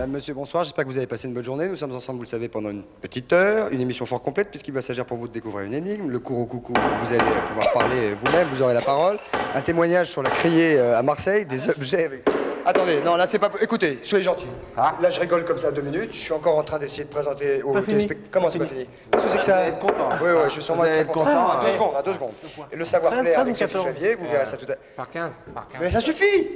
Madame, monsieur, bonsoir. J'espère que vous avez passé une bonne journée. Nous sommes ensemble, vous le savez, pendant une petite heure. Une émission fort complète, puisqu'il va s'agir pour vous de découvrir une énigme. Le cours au coucou, vous allez pouvoir parler vous-même, vous aurez la parole. Un témoignage sur la criée à Marseille, des objets avec... Attendez, non, là, c'est pas... Écoutez, soyez gentils. Ah. Là, je rigole comme ça 2 minutes. Je suis encore en train d'essayer de présenter aux téléspectateurs... Comment c'est pas fini? Qu'est-ce que c'est que Vous ça? allez être content. Oui, oui, je suis sûrement très content. À 2 secondes, à 2 secondes. Et le savoir-plaire avec Sophie Favier, vous verrez ça tout à l'heure. Par 15, par 15. Mais ça suffit!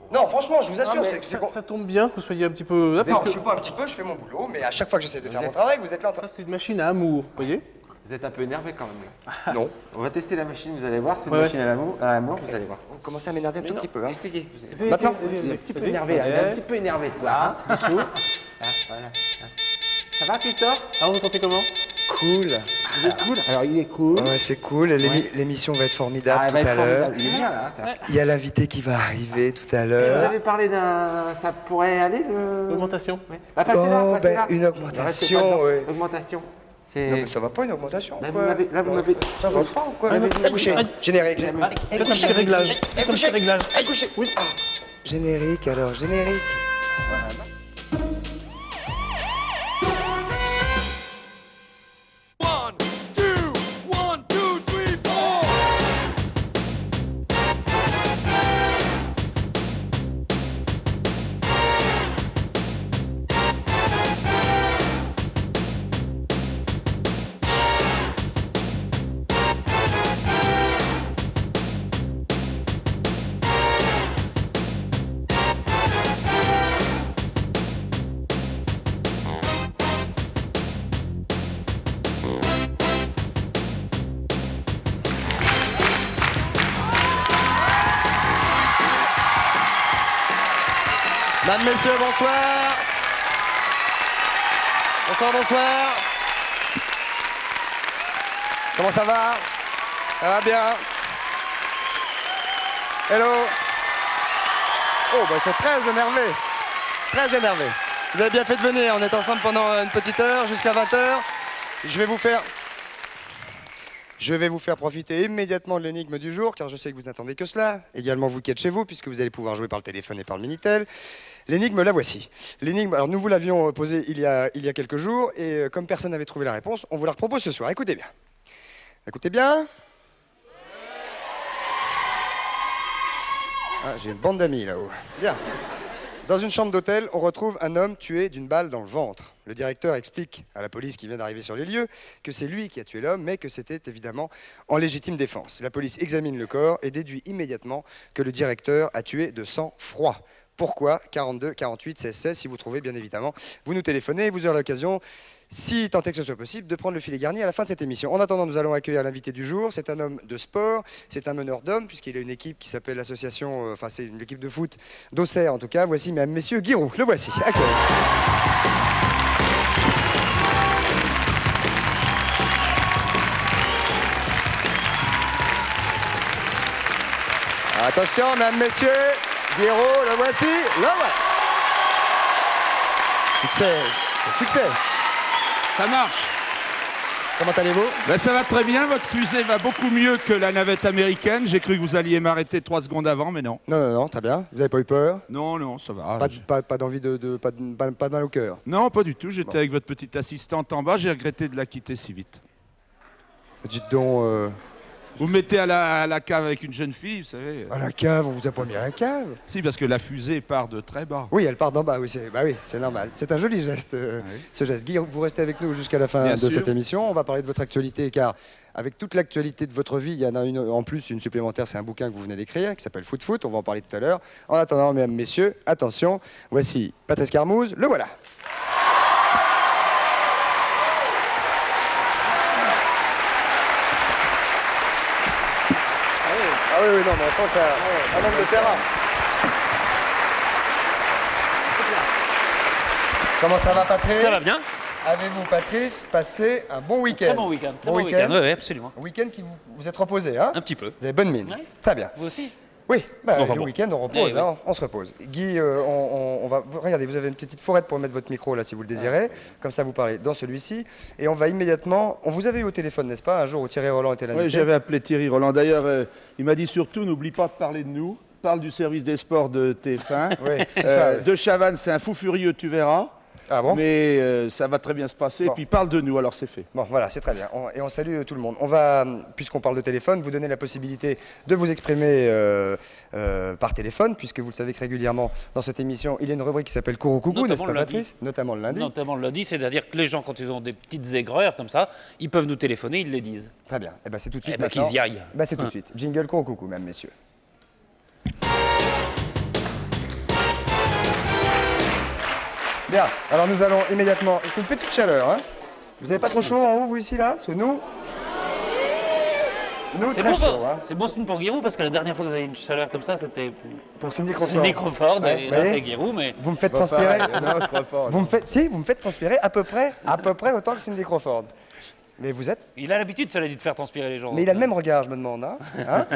Non, franchement, je vous assure, c'est bon. Ça tombe bien que vous soyez un petit peu... là, Non, parce que je suis pas un petit peu, je fais mon boulot, mais à chaque fois que j'essaie de faire mon travail, vous êtes là en train... ça, c'est une machine à amour, vous voyez? Vous êtes un peu énervé quand même. Non. On va tester la machine, vous allez voir. C'est une Ouais. machine à amour, vous allez voir. Vous commencez à m'énerver un tout petit peu, hein. Essayez. Essayez, Maintenant essayez, Il est essayez. un petit peu Vas-y. énervé, là. Il est Ouais. un petit peu énervé ce soir. Hein. Dessous. Ah, voilà. Ah. Ça va, Christophe? Ah, vous vous sentez comment? Cool. Vous êtes cool? Alors, il est cool. Ouais, c'est cool. L'émission va être formidable Ah, il va tout être à l'heure. formidable. Il est bien, là. Attends. Il y a l'invité qui va arriver tout à Vous l'heure. avez parlé d'un... Ça pourrait aller, le... Augmentation. Ouais. Bah, passez là, Oh, passez ben, là. une Restez augmentation, pas dedans. ouais. Augmentation. Non, mais ça va pas une augmentation, Là, quoi. vous m'avez... Ça va pas ou quoi? Ah, mais- Couché. Générique. Faites un petit réglage. Faites un petit réglage. Couché. Oui. Générique, alors, générique. Mesdames, messieurs, bonsoir. Bonsoir, bonsoir. Comment ça va? Ça va bien? Hello. Oh, bah ils sont très énervés. Très énervés. Vous avez bien fait de venir. On est ensemble pendant une petite heure, jusqu'à 20h. Je vais vous faire profiter immédiatement de l'énigme du jour, car je sais que vous n'attendez que cela. Également vous qui êtes chez vous, puisque vous allez pouvoir jouer par le téléphone et par le Minitel. L'énigme, la voici. L'énigme, alors nous vous l'avions posée il y a quelques jours, et comme personne n'avait trouvé la réponse, on vous la repropose ce soir. Écoutez bien. Écoutez bien. Ah, j'ai une bande d'amis là-haut. Bien. Dans une chambre d'hôtel, on retrouve un homme tué d'une balle dans le ventre. Le directeur explique à la police qui vient d'arriver sur les lieux que c'est lui qui a tué l'homme, mais que c'était évidemment en légitime défense. La police examine le corps et déduit immédiatement que le directeur a tué de sang-froid. Pourquoi? 42 48 16 16. Si vous trouvez, bien évidemment, vous nous téléphonez et vous aurez l'occasion, si tant est que ce soit possible, de prendre le filet garni à la fin de cette émission. En attendant, nous allons accueillir l'invité du jour. C'est un homme de sport, c'est un meneur d'hommes, puisqu'il a une équipe qui s'appelle l'association, enfin c'est une équipe de foot d'Auxerre en tout cas. Voici mesdames, messieurs, Guy Roux. Le voici. Accueil. Attention, mesdames, messieurs, Guy Roux, le voici, le voilà. Succès, succès. Ça marche. Comment allez-vous? Ben, ça va très bien, votre fusée va beaucoup mieux que la navette américaine. J'ai cru que vous alliez m'arrêter 3 secondes avant, mais non. Non, non, non, très bien. Vous n'avez pas eu peur? Non, non, ça va. Pas d'envie pas de mal au cœur? Non, pas du tout. J'étais avec votre petite assistante en bas, j'ai regretté de la quitter si vite. Dites donc... Vous me mettez à la cave avec une jeune fille, vous savez. À la cave, on vous a pas mis à la cave? Si, parce que la fusée part de très bas. Oui, elle part d'en bas, oui, c'est normal. C'est un joli geste, ce geste. Guy, vous restez avec nous jusqu'à la fin Bien de sûr. cette émission. On va parler de votre actualité, car avec toute l'actualité de votre vie, il y en a une en plus, une supplémentaire, c'est un bouquin que vous venez d'écrire, qui s'appelle Foot Foot, on va en parler tout à l'heure. En attendant, mesdames, messieurs, attention, voici Patrice Carmouze, le voilà. Ah oui, non, mais on sent que c'est un homme de terrain. Comment ça va, Patrice? Ça va bien. Avez-vous, Patrice, passé un bon week-end? Très bon week-end. Très bon week-end. Oui, absolument. Un week-end qui vous êtes reposé, hein? Un petit peu. Vous avez bonne mine. Ouais. Très bien. Vous aussi? Oui, bah, Enfin, le bon. week-end, on repose, Eh oui. hein, on se repose. Guy, on va... Regardez, vous avez une petite fourrette pour mettre votre micro, là, si vous le désirez. Comme ça, vous parlez dans celui-ci. Et on va immédiatement... On vous avait eu au téléphone, n'est-ce pas? Un jour où Thierry Roland était l'invité. Oui, j'avais appelé Thierry Roland. D'ailleurs, il m'a dit surtout, n'oublie pas de parler de nous. parle du service des sports de TF1. Oui, c'est ça. Oui. De Chavannes, c'est un fou furieux, tu verras. Ah bon? Mais ça va très bien se passer. Bon. Puis parle de nous, alors c'est fait. Bon, voilà, c'est très bien. Et on salue tout le monde. On va, puisqu'on parle de téléphone, vous donner la possibilité de vous exprimer par téléphone, puisque vous le savez que régulièrement, dans cette émission, il y a une rubrique qui s'appelle Kourou Coucou, n'est-ce pas, Patrice? Notamment le lundi. Notamment le lundi, c'est-à-dire que les gens, quand ils ont des petites aigreurs comme ça, ils peuvent nous téléphoner, ils les disent. Très bien. Eh ben, c'est tout de suite. Eh ben, qu'ils y aillent. Ben, c'est tout de suite. Jingle Kourou Coucou, mesdames, messieurs. Bien, alors nous allons immédiatement... Il fait une petite chaleur, hein. Vous n'avez pas trop chaud en haut, vous, ici, là? Parce que nous... Nous, C'est très bon, chaud, hein. c'est bon signe pour Guérou, parce que la dernière fois que vous avez une chaleur comme ça, c'était Pour Cindy Crawford. Cindy Crawford, Ouais, et là voyez c'est Guérou, mais... Vous me faites transpirer... Non, je crois pas. Vous me faites transpirer à peu près autant que Cindy Crawford. Mais vous êtes... Il a l'habitude, cela dit, de faire transpirer les gens. Mais il a le même regard, je me demande, hein,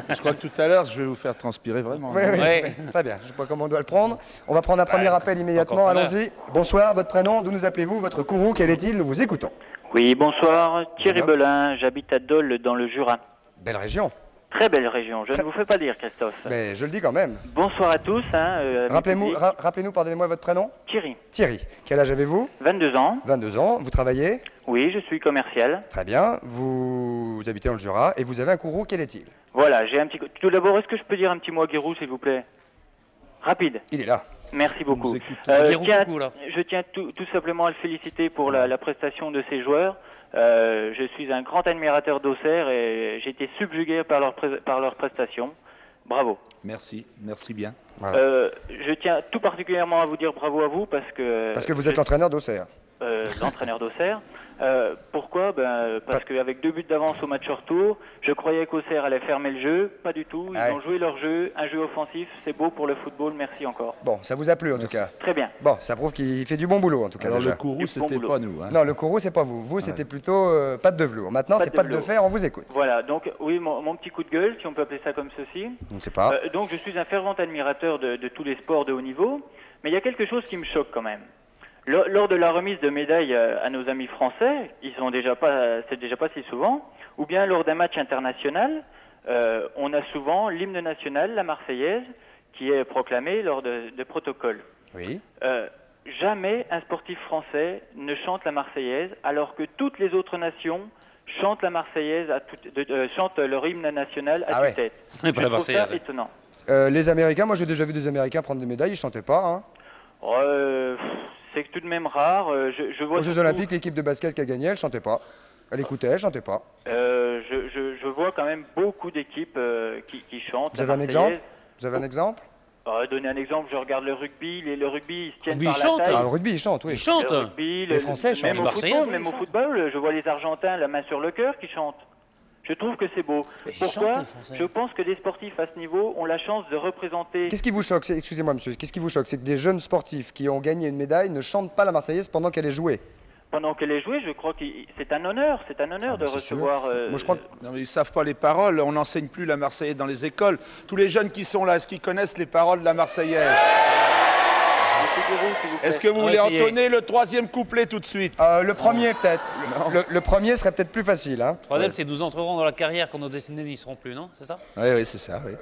Je crois que tout à l'heure, je vais vous faire transpirer vraiment. Oui, oui, Ouais. oui. Très bien, je ne sais pas comment on doit le prendre. On va prendre un premier appel immédiatement, encore allons-y. Bonsoir, votre prénom, d'où nous appelez-vous, votre Kourou, quel est-il? Nous vous écoutons. Oui, bonsoir. Thierry Bonjour. Belin, j'habite à Dole dans le Jura. Belle région. Très belle région, je ne vous fais pas dire, Christophe. Mais je le dis quand même. Bonsoir à tous. Rappelez-nous, pardonnez-moi votre prénom. Thierry, Thierry. Quel âge avez-vous? 22 ans. 22 ans. Vous travaillez? Oui, je suis commercial. Très bien. Vous habitez dans le Jura et vous avez un Kourou, quel est-il? Voilà, j'ai un petit... Tout d'abord, est-ce que je peux dire un petit mot à Guérou, s'il vous plaît? Rapide. Il est là. Merci beaucoup. nous écoute. Guérou, coucou, là. Je tiens tout simplement à le féliciter pour la prestation de ses joueurs. Je suis un grand admirateur d'Auxerre et j'ai été subjugué par leur prestation. Bravo. Merci, merci bien. Voilà. Je tiens tout particulièrement à vous dire bravo à vous parce que vous êtes l'entraîneur d'Auxerre. l'entraîneur d'Auxerre. Pourquoi? Parce qu'avec 2 buts d'avance au match retour, je croyais qu'Auxerre allait fermer le jeu. Pas du tout. Ils Ouais. ont joué leur jeu, un jeu offensif. C'est beau pour le football. Merci encore. Bon, ça vous a plu en tout cas. Très bien. Bon, ça prouve qu'il fait du bon boulot en tout cas Alors déjà. le Kourou, Du bon c'était boulot. pas nous. Hein. Non, le Kourou, c'est pas vous. Vous, c'était plutôt pâte de velours. Maintenant, Pâte c'est de pâte de velours. fer, on vous écoute. Voilà. Donc, oui, mon petit coup de gueule, si on peut appeler ça comme ceci. Je ne sais pas. Donc, je suis un fervent admirateur de tous les sports de haut niveau. Mais il y a quelque chose qui me choque quand même. Lors de la remise de médailles à nos amis français, c'est déjà pas si souvent, ou bien lors d'un match international, on a souvent l'hymne national, la Marseillaise, qui est proclamée lors de protocoles. Oui. Jamais un sportif français ne chante la Marseillaise, alors que toutes les autres nations chantent la Marseillaise, chantent leur hymne national à Ah ouais. tue-tête. Mais pas Je la trouve ça Marseillaise. étonnant. Les Américains, moi j'ai déjà vu des Américains prendre des médailles, ils chantaient pas. Hein. C'est tout de même rare. Je vois Aux Jeux surtout- Olympiques, l'équipe de basket qui a gagné, elle chantait pas. Elle écoutait, elle chantait pas. je vois quand même beaucoup d'équipes qui chantent. Vous la avez un exemple? Marseillaise. Vous avez un exemple? Donner un exemple, je regarde le rugby. Le rugby, ils se tiennent Rugby, par ils la chantent. taille. Ah, le rugby, ils chantent, oui. Ils chantent. Le rugby, Les Français chantent. même Les au Marseillais, football, oui, même ils au chantent. football, je vois les Argentins, la main sur le cœur, qui chantent. Je trouve que c'est beau. Mais ils Pourquoi? chantent, les Français. Je pense que des sportifs à ce niveau ont la chance de représenter. Qu'est-ce qui vous choque? Excusez-moi, monsieur. Qu'est-ce qui vous choque? C'est que des jeunes sportifs qui ont gagné une médaille ne chantent pas la Marseillaise pendant qu'elle est jouée. Pendant qu'elle est jouée, je crois que c'est un honneur de bah, c'est sûr. recevoir. Moi, je crois que... Non, mais ils savent pas les paroles. On n'enseigne plus la Marseillaise dans les écoles. Tous les jeunes qui sont là, est-ce qu'ils connaissent les paroles de la Marseillaise? Monsieur Guérou, s'il vous plaît. Est-ce que vous On va voulez essayer. entonner le 3e couplet tout de suite? Le premier, peut-être. Le premier serait peut-être plus facile. Hein. Troisième, c'est nous entrerons dans la carrière quand nos destinés n'y seront plus, non? C'est ça? Oui, oui, c'est ça. Oui.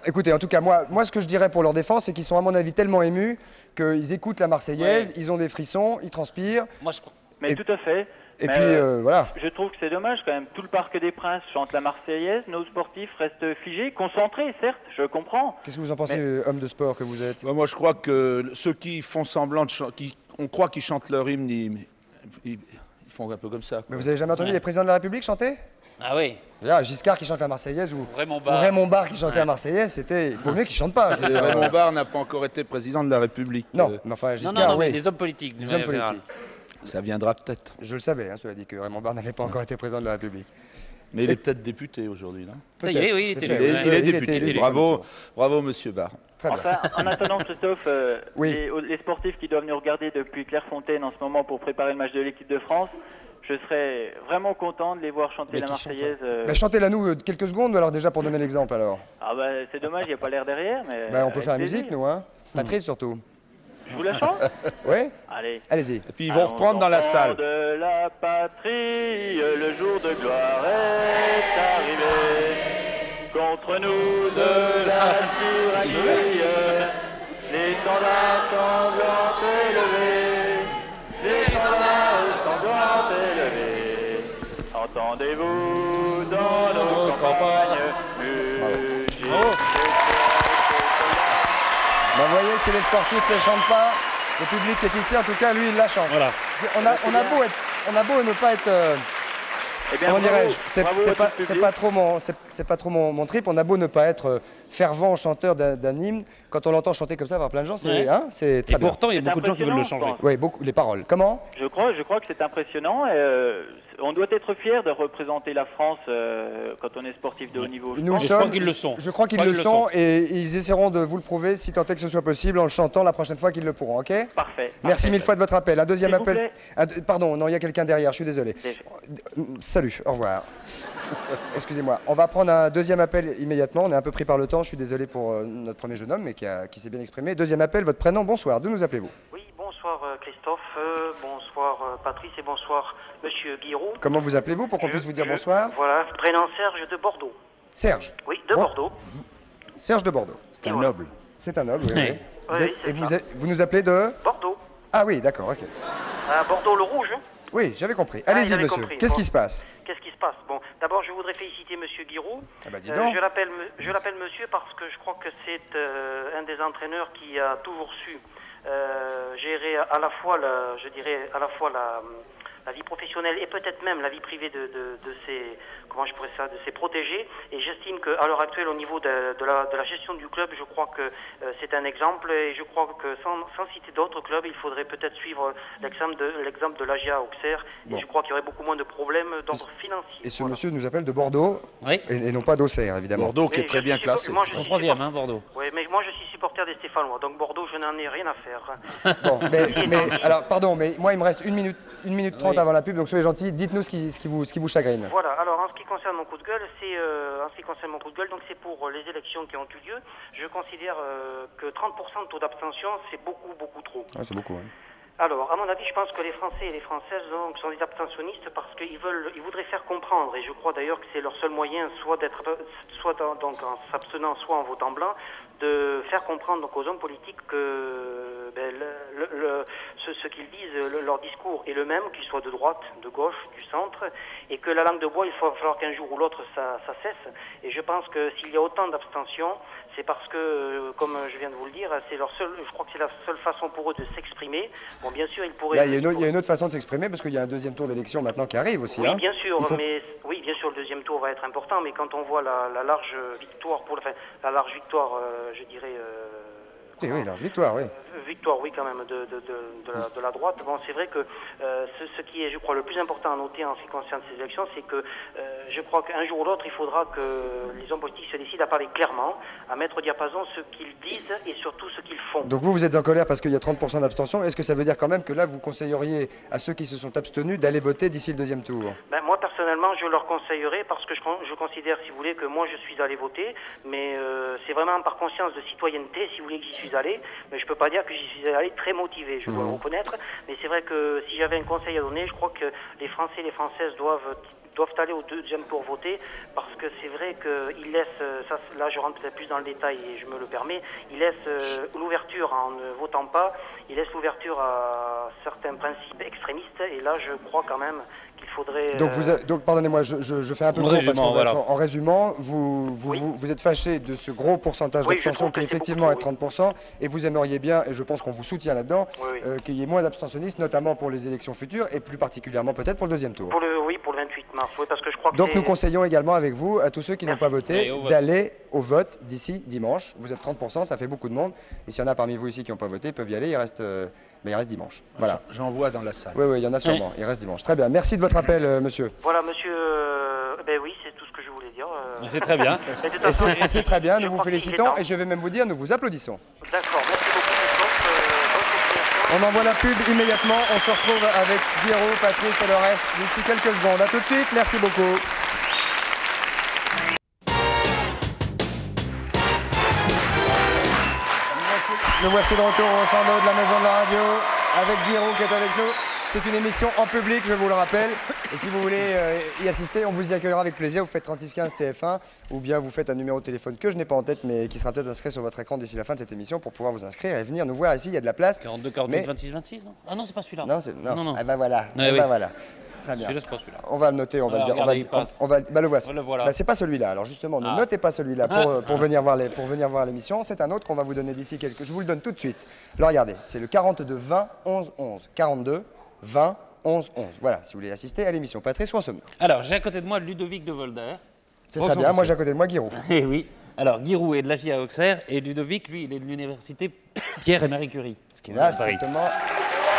Écoutez, en tout cas, moi, ce que je dirais pour leur défense, c'est qu'ils sont, à mon avis, tellement émus qu'ils écoutent la Marseillaise, Ouais. ils ont des frissons, ils transpirent. Moi, je... Mais Et- tout à fait. Et Mais, puis, voilà. Je trouve que c'est dommage quand même. Tout le Parc des Princes chante la Marseillaise, nos sportifs restent figés, concentrés, certes, je comprends. Qu'est-ce que vous en pensez, homme de sport que vous êtes? Moi, je crois que ceux qui font semblant de chanter, on croit qu'ils chantent leur hymne, ils font un peu comme ça. Mais vous avez jamais entendu les présidents de la République chanter? Ah oui, Là, Giscard qui chante la Marseillaise ou Raymond Barre. Raymond Barre qui chantait la Marseillaise, c'était... Il vaut mieux qu'il chante pas. je veux dire. Raymond Barre n'a pas encore été président de la République. Non, mais enfin, Non, Giscard, non, mais oui. des hommes politiques. d'une Des hommes manière générale. politiques. Ça viendra peut-être. Je le savais, hein, cela dit, que Raymond Barre n'avait pas encore été président de la République. Mais il est peut-être député aujourd'hui, non? Ça y est, oui, il C'est était fait, élu. oui. Il est il était député. élu. Bravo, bravo, monsieur Barre. Très bien. Enfin, en attendant, Christophe, Oui. les sportifs qui doivent nous regarder depuis Clairefontaine en ce moment pour préparer le match de l'équipe de France, je serais vraiment content de les voir chanter Mais la qui Marseillaise. Ben, chantez-la nous quelques secondes, alors déjà pour donner l'exemple alors. C'est dommage, il n'y a pas l'air derrière, mais. Ben, on peut avec faire la plaisir. musique nous, hein. Patrice surtout. Je vous la chante? Oui. Allez. Allez-y. Et puis ils vont reprendre dans la Allons, salle. enfants de la patrie, le jour de gloire est arrivé. Contre entre nous de la touraille, les standards sanglants élevés, les standards sanglants élevés. Entendez-vous dans nos campagnes mugir? Vous voyez, si les sportifs ne les chantent pas, le public qui est ici, en tout cas, lui, il la chante. Voilà. On a beau ne pas être... Eh bien, comment bravo, dirais-je? bravo à tout le C'est public. pas trop mon trip. On a beau ne pas être fervent chanteur d'un hymne, quand on l'entend chanter comme ça par plein de gens, c'est Et très bien. pourtant, il y a beaucoup de gens qui veulent le changer. Oui, beaucoup, les paroles. Comment? Je crois que c'est impressionnant. On doit être fier de représenter la France quand on est sportif de haut niveau. Nous je crois qu'ils le sont. Je crois qu'ils le sont et ils essaieront de vous le prouver si tant est que ce soit possible en le chantant la prochaine fois qu'ils le pourront, ok? Parfait. Merci mille fois de votre appel. Un deuxième S'il vous appel. Pardon, non, il y a quelqu'un derrière, je suis désolé. Déjà. Salut, au revoir. Excusez-moi, on va prendre un deuxième appel immédiatement. On est un peu pris par le temps, je suis désolé pour notre premier jeune homme, mais qui s'est bien exprimé. Deuxième appel, votre prénom, bonsoir, d'où nous appelez-vous? Oui, bonsoir Christophe, bonsoir Patrice et bonsoir Monsieur Guiraud. Comment vous appelez-vous pour qu'on puisse vous dire bonsoir? Voilà, prénom Serge de Bordeaux. Serge. Oui, de Bordeaux. Serge de Bordeaux. C'est un noble. C'est un noble, oui. Oui. Vous nous appelez de? Bordeaux. Ah oui, d'accord, ok. À Bordeaux le Rouge. Oui, j'avais compris. Ah, Allez-y, j'avais monsieur. compris. Qu'est-ce Bon. qui se passe? Qu'est-ce qui se passe? Bon, d'abord je voudrais féliciter Monsieur Guiraud. Ah bah dis donc. Je l'appelle monsieur parce que je crois que c'est un des entraîneurs qui a toujours su gérer à la fois la vie professionnelle et peut-être même la vie privée de ses, comment je pourrais ça, de ses protégés. Et j'estime qu'à l'heure actuelle, au niveau de la gestion du club, je crois que c'est un exemple. Et je crois que sans citer d'autres clubs, il faudrait peut-être suivre l'exemple de l'AGIA Auxerre. Bon. Et je crois qu'il y aurait beaucoup moins de problèmes d'ordre financier. Et ce Voilà. monsieur nous appelle de Bordeaux, Oui. et non pas d'Auxerre, évidemment. Bordeaux qui est Mais très je bien suis classé. moi, je Ils sont suis troisième, hein, Bordeaux. Oui, mais moi je suis supporter des Stéphanois, donc Bordeaux, je n'en ai rien à faire. Bon, alors, pardon, mais moi, il me reste 1 minute 30 avant la pub, donc soyez gentils, dites-nous ce qui vous chagrine. Voilà, alors en ce qui concerne mon coup de gueule, donc c'est pour les élections qui ont eu lieu. Je considère que 30% de taux d'abstention, c'est beaucoup trop. Ah, c'est beaucoup, hein. Alors, à mon avis, je pense que les Français et les Françaises donc, sont des abstentionnistes parce qu'ils voudraient faire comprendre, et je crois d'ailleurs que c'est leur seul moyen, soit en s'abstenant, soit en votant blanc, de faire comprendre donc, aux hommes politiques que ce qu'ils disent, leur discours est le même, qu'il soit de droite, de gauche, du centre, et que la langue de bois, il va falloir qu'un jour ou l'autre ça cesse. Et je pense que s'il y a autant d'abstention, c'est parce que, comme je viens de vous le dire, je crois que c'est la seule façon pour eux de s'exprimer. Bon, bien sûr, ils pourraient... Là, il y a une autre façon de s'exprimer, parce qu'il y a un deuxième tour d'élection maintenant qui arrive aussi. Oui, hein. bien sûr, Il faut- bien sûr, le deuxième tour va être important, mais quand on voit la large victoire, je dirais... Oui, large victoire, oui. Victoire, oui, quand même, de la droite. Bon, c'est vrai que ce qui est, je crois, le plus important à noter en ce qui concerne ces élections, c'est que je crois qu'un jour ou l'autre, il faudra que les hommes politiques se décident à parler clairement, à mettre au diapason ce qu'ils disent et surtout ce qu'ils font. Donc vous êtes en colère parce qu'il y a 30% d'abstention. Est-ce que ça veut dire quand même que là, vous conseilleriez à ceux qui se sont abstenus d'aller voter d'ici le deuxième tour? Ben, moi, personnellement, je leur conseillerais parce que je considère, si vous voulez, que moi, je suis allé voter, mais c'est vraiment par conscience de citoyenneté, si vous voulez, que j'y suis allé. Mais je peux pas dire que j'y suis allé très motivé, je dois le reconnaître. Mais c'est vrai que si j'avais un conseil à donner, je crois que les Français et les Françaises doivent aller au deuxième tour voter parce que c'est vrai qu'ils laissent, là je rentre peut-être plus dans le détail et je me le permets, ils laissent l'ouverture en ne votant pas, ils laissent l'ouverture à certains principes extrémistes et là je crois quand même qu'il faudrait... Donc pardonnez-moi, je fais un peu En gros parce résumant, qu'on va voilà. en résumant, vous êtes fâché de ce gros pourcentage Oui, je d'abstention trouve qui que c'est effectivement est beaucoup 30% et vous aimeriez bien, et je pense qu'on vous soutient là-dedans, Oui. qu'il y ait moins d'abstentionnistes, notamment pour les élections futures et plus particulièrement peut-être pour le deuxième tour. Pour le 28 mars, oui, parce que je crois que Donc c'est- nous conseillons également avec vous, à tous ceux qui n'ont pas voté, Allez, au vote. d'aller au vote d'ici dimanche. Vous êtes 30%, ça fait beaucoup de monde. Et s'il y en a parmi vous ici qui n'ont pas voté, ils peuvent y aller, il reste dimanche. Voilà. J'en vois dans la salle. Oui, il y en a sûrement, il reste dimanche. Très bien, merci de votre appel, monsieur. Voilà, monsieur, ben oui, c'est tout ce que je voulais dire. C'est très bien. Et de toute Et façon, c'est et c'est très bien, je nous vous crois qu'il est félicitons temps. et je vais même vous dire, nous vous applaudissons. D'accord, merci beaucoup, Christophe. Bonne continuation. On envoie la pub immédiatement, on se retrouve avec Pierrot, Patrice et le reste d'ici quelques secondes. A tout de suite, merci beaucoup. Nous voici de retour au 102 de la Maison de la Radio avec Guiraud qui est avec nous. C'est une émission en public, je vous le rappelle. Et si vous voulez y assister, on vous y accueillera avec plaisir. Vous faites 3615 TF1 ou bien vous faites un numéro de téléphone que je n'ai pas en tête mais qui sera peut-être inscrit sur votre écran d'ici la fin de cette émission pour pouvoir vous inscrire et venir nous voir ici. Il y a de la place. 42, 48, Mais- 26, 26, non? Ah non, c'est pas celui-là. Non, non. Eh ben voilà. Ouais, Eh oui. ben voilà. Très bien. Celui-là, c'est pas celui-là. On va le noter, on va le dire. Regardez, il passe. Bah, le voici. Le voilà. Bah, c'est pas celui-là. Alors justement, ne Ah. notez pas celui-là pour venir voir l'émission. C'est un autre qu'on va vous donner d'ici quelques. Je vous le donne tout de suite. Alors regardez, c'est le 42 20 11 11. 42 20 11 11. Voilà, si vous voulez assister à l'émission. Patrice, où en sommes-nous? Alors, j'ai à côté de moi Ludovic de Volder. C'est très bien. Moi, j'ai à côté de moi Guiraud. Eh oui. Alors, Giroud est de l'AJ à Auxerre et Ludovic, lui, il est de l'université Pierre et Marie Curie. Ce qui n'a strictement.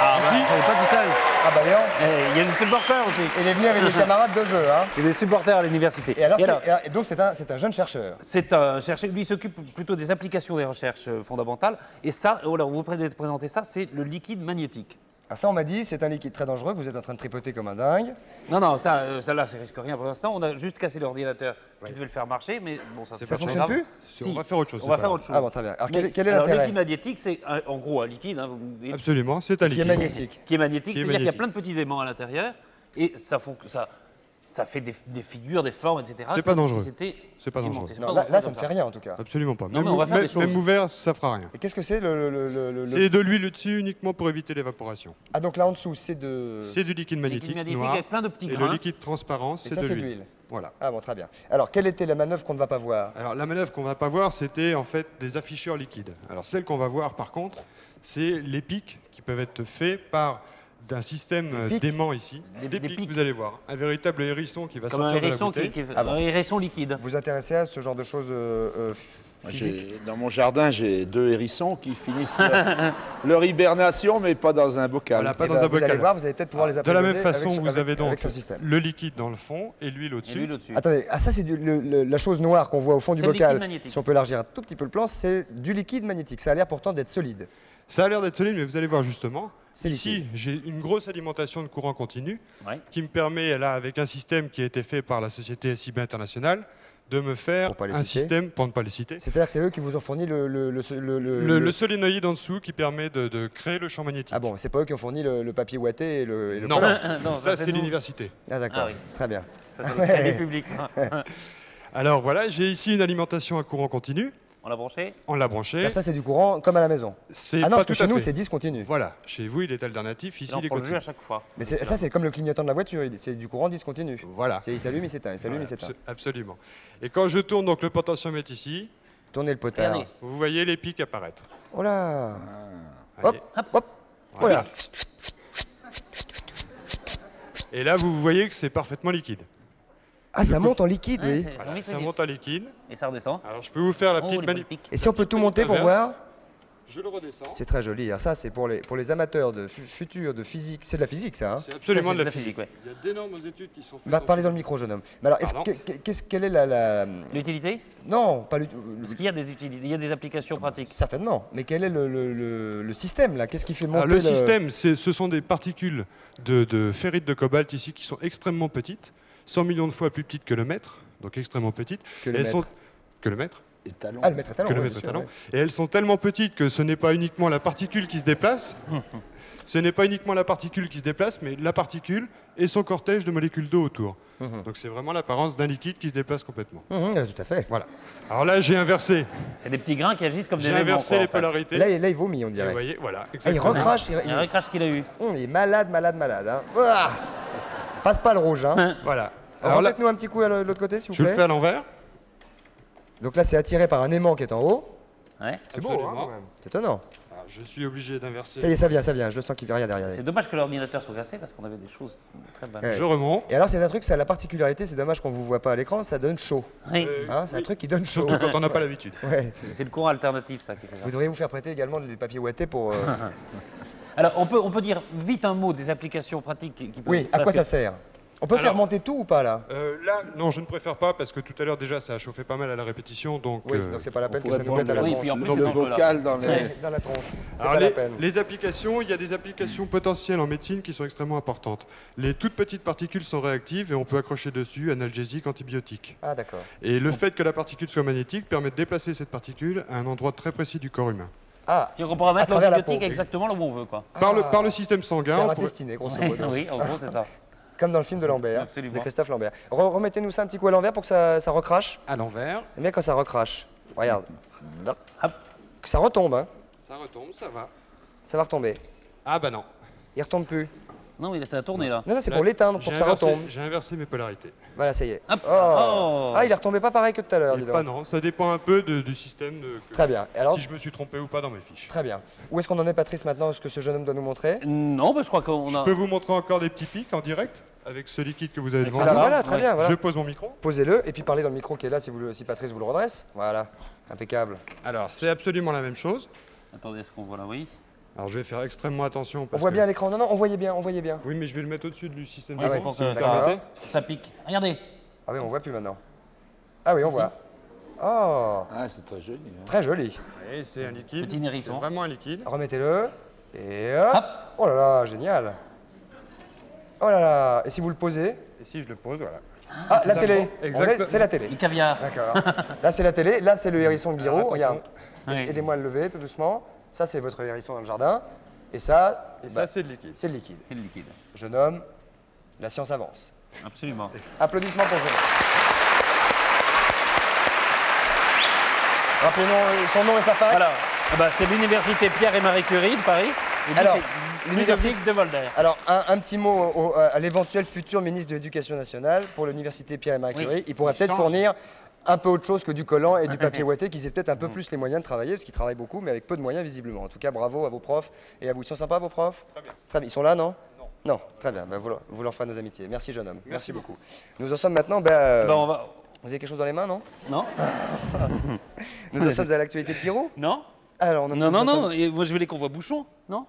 Ah, bah, il est pas tout seul. Ah bah Léon. Eh, il y a des supporters aussi. Il est venu avec des camarades de jeu, hein. Il y a des supporters à l'université. Et alors, et donc c'est un jeune chercheur. C'est un chercheur, lui il s'occupe plutôt des applications des recherches fondamentales. Et ça, alors vous présentez ça, c'est le liquide magnétique. Ah, ça, on m'a dit, c'est un liquide très dangereux que vous êtes en train de tripoter comme un dingue. Non, non, ça là, ça risque rien pour l'instant. On a juste cassé l'ordinateur qui devait le faire marcher, mais bon, ça Ça fonctionne plus? Si, On va faire autre chose, On c'est va pas faire grave. autre chose. Ah bon, très bien. Alors, Mais- quel est alors, le l'intérêt? liquide magnétique, c'est en gros un liquide, hein, vous me dites, Absolument, c'est un Qui est liquide. magnétique. qui est magnétique, Qui est c'est-à-dire qu'il y a magnétique. plein de petits aimants à l'intérieur et ça fait des figures, des formes, etc. C'est pas comme dangereux. Si c'était C'est pas aimanté. dangereux. C'est Non, pas là, dangereux ça ne comme fait rien en tout cas. Absolument pas. mais on va faire des choses. Même ouvert, ça fera rien. Et qu'est-ce que c'est le- C'est de l'huile dessus uniquement pour éviter l'évaporation. Ah, donc là en dessous, c'est de. C'est du liquide magnétique, magnétique noir. avec plein de petits et grains. le liquide transparent, Et c'est ça, de c'est de l'huile. l'huile. Voilà. Ah bon, très bien. Alors, quelle était la manœuvre qu'on ne va pas voir? Alors la manœuvre qu'on va pas voir, c'était en fait des afficheurs liquides. Alors celle qu'on va voir par contre, c'est les pics qui peuvent être faits par d'un système Des pics d'aimant ici. Des Des pics, pics. vous allez voir. Un véritable hérisson qui va Comme un sortir de la hérisson bouteille. un hérisson liquide. Vous intéressez à ce genre de choses Moi, physiques? dans mon jardin, j'ai 2 hérissons qui finissent leur hibernation, mais pas dans un bocal. Voilà, pas Eh dans ben, un vous allez bocal. voir, vous allez peut-être pouvoir les De la apprivoiser même façon, avec ce- vous avec- avez donc avec ce système. le liquide dans le fond et l'huile Et au-dessus. l'huile au-dessus. Attendez, ah ça c'est la chose noire qu'on voit au fond du C'est le liquide bocal. magnétique. Si on peut élargir un tout petit peu le plan, c'est du liquide magnétique. Ça a l'air pourtant d'être solide. Ça a l'air d'être solide, mais vous allez voir justement. C'est Ici, j'ai une grosse alimentation de courant continu Ouais. qui me permet, là, avec un système qui a été fait par la société SIB International, de me faire Pour pas les un citer. système, pour ne pas les citer, C'est-à-dire que c'est eux qui vous ont fourni le solénoïde en dessous qui permet de créer le champ magnétique. Ah bon, c'est pas eux qui ont fourni le papier ouaté et le Non, collant. Non, ça c'est nous. l'université. Ah d'accord, Ah oui. très bien. Ça, c'est le crédit public. ça. Alors voilà, j'ai ici une alimentation à courant continu. On l'a branché. On l'a branché. Ça c'est du courant comme à la maison. C'est Ah non, pas parce que tout chez à nous fait. c'est discontinu. Voilà, chez vous il est alternatif, Et ici on il est prend le jus continu. à chaque fois. Mais ça c'est comme le clignotant de la voiture, c'est du courant discontinu. Voilà. Il s'allume, il s'éteint, il s'allume, Voilà, il s'éteint. absolument. Et quand je tourne donc le potentiomètre ici, Tournez le potard. Regardez. vous voyez les pics apparaître. Oh là. Allez. Hop, hop. Oh là. Et là vous voyez que c'est parfaitement liquide. Ah, ça monte en liquide, Ouais, oui. c'est- Voilà, vite, ça vite. monte en liquide. Et ça redescend. Alors je peux vous faire la Oh, petite les manip. bonnes piques. Et si on peut tout monter pour inverse. voir? Je le redescends. C'est très joli. Alors ça, c'est pour les amateurs de futur, de physique. C'est de la physique, ça, hein? C'est absolument Ça, c'est de la physique. ouais. Il y a d'énormes études qui sont faites. Bah, parlez dans le micro, jeune homme. Mais alors, Pardon quelle est la... L'utilité. Non, pas Parce qu'il y a des utilités, il y a des applications pratiques. certainement. Mais quel est le système, là? Qu'est-ce qui fait monter Alors, le système, ce sont des particules de ferrite de cobalt ici qui sont extrêmement petites, 100 millions de fois plus petites que le mètre, donc extrêmement petites. Que le Elles mètre. sont que le mètre. Étalon. Ah, le mètre étalon. Que le ouais, mètre bien sûr, étalon. ouais. Et elles sont tellement petites que ce n'est pas uniquement la particule qui se déplace, ce n'est pas uniquement la particule qui se déplace, mais la particule et son cortège de molécules d'eau autour. Donc c'est vraiment l'apparence d'un liquide qui se déplace complètement. Tout à fait. Voilà. Alors là, j'ai inversé. C'est des petits grains qui agissent comme des J'ai aimants. inversé quoi, les en fait. polarités. Là, il vomit, on Et dirait. vous voyez, voilà. Ah, il exactement. recrache. Il y a un recrache qu'il a eu. Il est malade. Hein. Ouah. Passe pas le rouge, hein. Voilà. Alors, Alors là, faites-nous un petit coup à l'autre côté, s'il vous je le plaît. fais à l'envers. Donc là, c'est attiré par un aimant qui est en haut. Ouais. C'est beau, Absolument. hein, quand même. C'est étonnant. Alors, je suis obligé d'inverser. Ça y est, ça vient. Je le sens qu'il ne fait rien derrière. C'est dommage que l'ordinateur soit cassé parce qu'on avait des choses très bonnes. Ouais. Je remonte. Et alors, c'est un truc, ça a la particularité, c'est dommage qu'on ne vous voit pas à l'écran, ça donne chaud. Oui. Hein, c'est un truc qui donne chaud. Surtout quand on n'a pas l'habitude. Ouais. C'est le courant alternatif, ça, qui fait ça. Vous devriez vous faire prêter également du papier ouaté pour. Alors, on peut dire vite un mot des applications pratiques qui peuvent... Oui, à quoi parce ça que- sert? On peut faire Alors- monter tout ou pas là? Là, non, je ne préfère pas parce que tout à l'heure déjà ça a chauffé pas mal à la répétition. Donc, Oui, donc c'est pas la peine que pourrait ça nous mette à la prendre- tronche. Oui, puis en plus, Donc c'est le dangereux, là. bocal dans les... Ouais. Dans la tronche. C'est alors, pas la peine. les applications, il y a des applications potentielles en médecine qui sont extrêmement importantes. Les toutes petites particules sont réactives et on peut accrocher dessus analgésiques, antibiotiques. Ah, d'accord. Et le fait que la particule soit magnétique permet de déplacer cette particule à un endroit très précis du corps humain. Ah, Si on pourra à mettre travers la l'antibiotique peau. exactement là où on veut, quoi. Par le système sanguin. Faire on pourrait- intestiner, grosso modo. Oui, en gros, c'est ça. Comme dans le film de Lambert, Absolument. de Christophe Lambert. Remettez-nous ça un petit coup à l'envers pour que ça recrache. À l'envers, J'aime bien quand ça recrache. Regarde. Hop. Que ça retombe, hein. ça retombe, ça va. Ça va retomber. Ah bah non. Il retombe plus. Non, mais ça a tourné là. Non, non, c'est pour l'éteindre, pour que ça retombe. J'ai inversé mes polarités. Voilà, ça y est. Hop. Oh. Oh. Ah, il est retombé pas pareil que tout à l'heure, dis donc. Pas non, ça dépend un peu du système. Très bien. Et alors, Si je me suis trompé ou pas dans mes fiches. très bien. Où est-ce qu'on en est, Patrice, maintenant? Ce que ce jeune homme doit nous montrer? Non, bah, je crois qu'on Je a. peux vous montrer encore des petits pics en direct avec ce liquide que vous avez devant ça Ah, vous. va. voilà, très Ouais. bien. Voilà. Je pose mon micro. Posez-le et puis parlez dans le micro qui est là si Patrice vous le redresse. Voilà. Impeccable. Alors, c'est absolument la même chose. Attendez, est-ce qu'on voit là? Oui. Alors, je vais faire extrêmement attention. On Parce voit que- bien à l'écran. Non, non, on voyait bien, on voyait bien. Oui, mais je vais le mettre au-dessus du système Oui, de c'est son, pour si que vous me d'accord. permettez. Ça pique. Regardez. Ah oui, on voit plus maintenant. Ah oui, on voit. Oh, Ah, c'est très joli. hein. très joli. Et c'est un liquide. Petit hérisson. C'est vraiment un liquide. Remettez-le. Et hop. Hop. Oh là là, génial. Oh là là. Et si vous le posez? Et si je le pose, voilà. Ah, la ça télé. prend. Exactement. C'est la télé. Du caviar. D'accord. Là, c'est la télé. Là, c'est le hérisson de Guiraud. attention. Regarde. Oui. Aidez-moi à le lever tout doucement. Ça, c'est votre hérisson dans le jardin. Et ça, Et bah, ça, c'est de liquide. c'est le liquide. C'est le liquide. Je nomme la science avance. Absolument. Applaudissements pour Jean. Rappelez-nous son nom et sa fac. Voilà. Ah bah, c'est l'université Pierre et Marie Curie de Paris. Et lui, Alors, c'est l'université- Ludovic de Volder. Alors, un petit mot à l'éventuel futur ministre de l'Éducation nationale pour l'université Pierre et Marie Oui. Curie. Il pourrait Il peut-être change. fournir un peu autre chose que du collant et du papier ouaté, qu'ils aient peut-être un peu plus les moyens de travailler, parce qu'ils travaillent beaucoup, mais avec peu de moyens visiblement. En tout cas, bravo à vos profs et à vous. Ils sont sympas, vos profs? Très bien. Très bien. Ils sont là, non? Non. Très bien. Ben, vous leur ferez nos amitiés. Merci, jeune homme. Merci beaucoup. Nous en sommes maintenant. Bah, on va. Vous avez quelque chose dans les mains, non? Non. Nous en sommes à l'actualité de Guiraud. Non. Alors, Non, nous non, en non. sommes- Et moi, je voulais qu'on voit Bouchon. Non.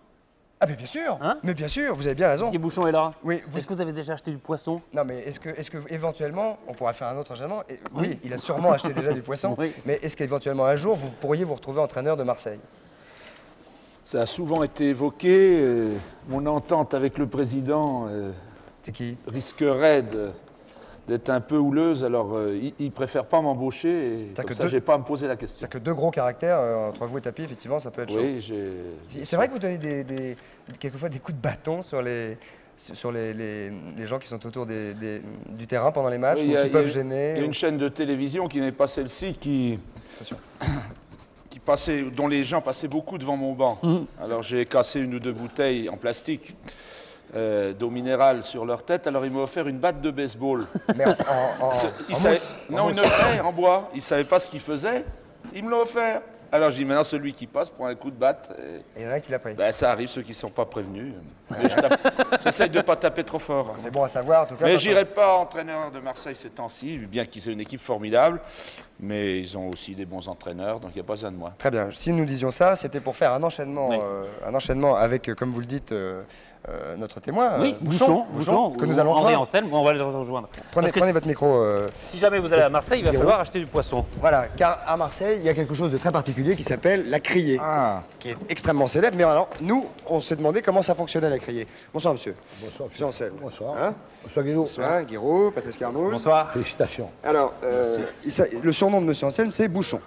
Ah, mais bien sûr. Hein? Mais bien sûr, vous avez bien raison. Est-ce que Bouchon est là? Oui, vous- Est-ce que vous avez déjà acheté du poisson? Non, mais est-ce que éventuellement, on pourra faire un autre enchaînement? Oui, il a sûrement acheté déjà du poisson. Oui. Mais est-ce qu'éventuellement un jour, vous pourriez vous retrouver entraîneur de Marseille? Ça a souvent été évoqué. Mon entente avec le président C'est qui? risquerait d'être un peu houleuse, alors il ne préfère pas m'embaucher et Ça comme que ça, deux- je n'ai pas à me poser la question. C'est-à-dire que deux gros caractères entre vous et Tapi, effectivement, ça peut être chaud. Oui, C'est vrai que vous donnez quelquefois des coups de bâton sur les gens qui sont autour du terrain pendant les matchs, Oui, ou il y a- qui peuvent il y a gêner. une chaîne de télévision qui n'est pas celle-ci, Attention. dont les gens passaient beaucoup devant mon banc. Alors j'ai cassé une ou deux bouteilles en plastique d'eau minérale sur leur tête, alors ils m'ont offert une batte de baseball. Mais en Ils savaient- mousse. Non, une vraie, en bois. Ils ne savaient pas ce qu'ils faisaient. Ils me l'ont offert. Alors j'ai dit, maintenant celui qui passe prend un coup de batte. Et, Et il y en a un qui l'a pris. ben, ça arrive, ceux qui ne sont pas prévenus. Mais j'essaye de ne pas taper trop fort. C'est bon à savoir, en tout cas. Mais parce j'irai pas entraîneur de Marseille ces temps-ci, bien qu'ils aient une équipe formidable. Mais ils ont aussi des bons entraîneurs, donc il n'y a pas besoin de moi. Très bien. Si nous disions ça, c'était pour faire un enchaînement avec, comme vous le dites, notre témoin, Oui, Bouchon. que nous allons André rejoindre. Anselme, on va le rejoindre. Parce que Prenez votre micro. si jamais vous allez à Marseille, il va Guiraud. falloir acheter du poisson. Voilà, car à Marseille, il y a quelque chose de très particulier qui s'appelle la criée, qui est extrêmement célèbre. Mais alors, nous, on s'est demandé comment ça fonctionnait la criée. Bonsoir, monsieur. Bonsoir. Monsieur Anselme. Bonsoir. Hein Bonsoir Guido. Bonsoir, Guiraud, Patrice Carmoul. Bonsoir. Félicitations. Alors, le surnom de monsieur Anselme, c'est Bouchon.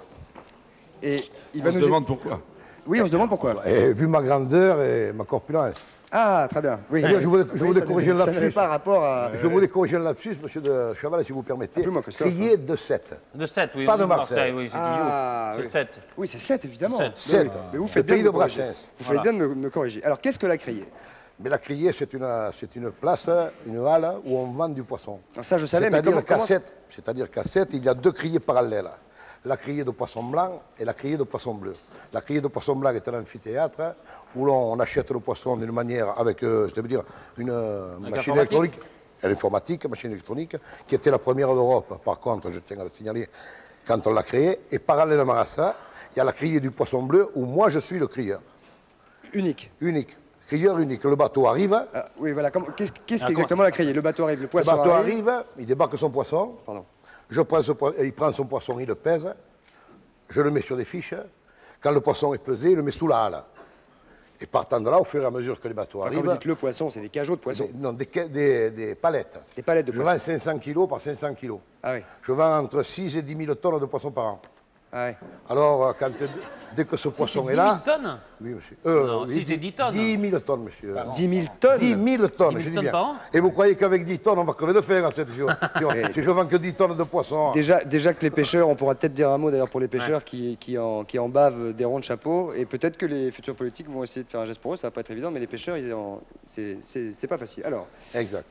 Et il va On se nous demande pourquoi. Oui, on se demande pourquoi. Et vu ma grandeur et ma corpulence. Ah, très bien. Oui, Je voulais ça corriger le ça n'avait lapsus. pas rapport à... Je voulais corriger le lapsus, monsieur de Chaval, si vous permettez. Appelez-moi Christophe. Crier de 7. De 7, oui. Pas oui, de Marseille. Oui, c'est Ah, Guillaume. oui. C'est 7. Oui, c'est 7, évidemment. Sept. Mais oui. Sept. Mais vous Le faites bien pays de de me corriger. Brassens. Vous faites bien de me corriger. Alors, qu'est-ce que la criée? Mais la criée, c'est une place, une halle où on vend du poisson. Alors ça, je savais, mais comment... C'est-à-dire qu'à 7, il y a deux criées parallèles. La criée de poisson blanc et la criée de poisson bleu. La criée de poisson blanc est un amphithéâtre où l'on achète le poisson d'une manière avec, une machine électronique, l'informatique, machine électronique, qui était la première d'Europe. Par contre, je tiens à le signaler, quand on l'a créée. Et parallèlement à ça, il y a la criée du poisson bleu où moi je suis le crieur. Unique. Unique. Crieur unique. Le bateau arrive. Ah, oui, voilà. Qu'est-ce qu'exactement la criée? Le bateau arrive, le Le poisson bateau arrive. arrive, il débarque son poisson. Pardon. Il prend son poisson, il le pèse. Je le mets sur des fiches. Quand le poisson est pesé, il le met sous la halle. Et partant de là, au fur et à mesure que les bateaux Quand arrivent... vous dites le poisson, c'est des cajots de poisson. Non, des palettes. Des palettes de Je poisson. vends 500 kilos par 500 kilos. Ah oui. Je vends entre 6 et 10 000 tonnes de poissons par an. Ah ouais. Alors, dès que ce poisson est là... 10 000 tonnes. Oui, monsieur. Non, si c'est 10 tonnes. 10 000 tonnes, monsieur. 10 000 tonnes 10 000 tonnes, 10 000 je dis tonnes bien. par an Et vous croyez qu'avec 10 tonnes, on va crever de faim à cette si je vends que 10 tonnes de poissons. Déjà que les pêcheurs, on pourra peut-être dire un mot d'ailleurs pour les pêcheurs qui en bavent des ronds de chapeau, et peut-être que les futurs politiques vont essayer de faire un geste pour eux, ça va pas être évident, mais les pêcheurs, c'est pas facile. Exact.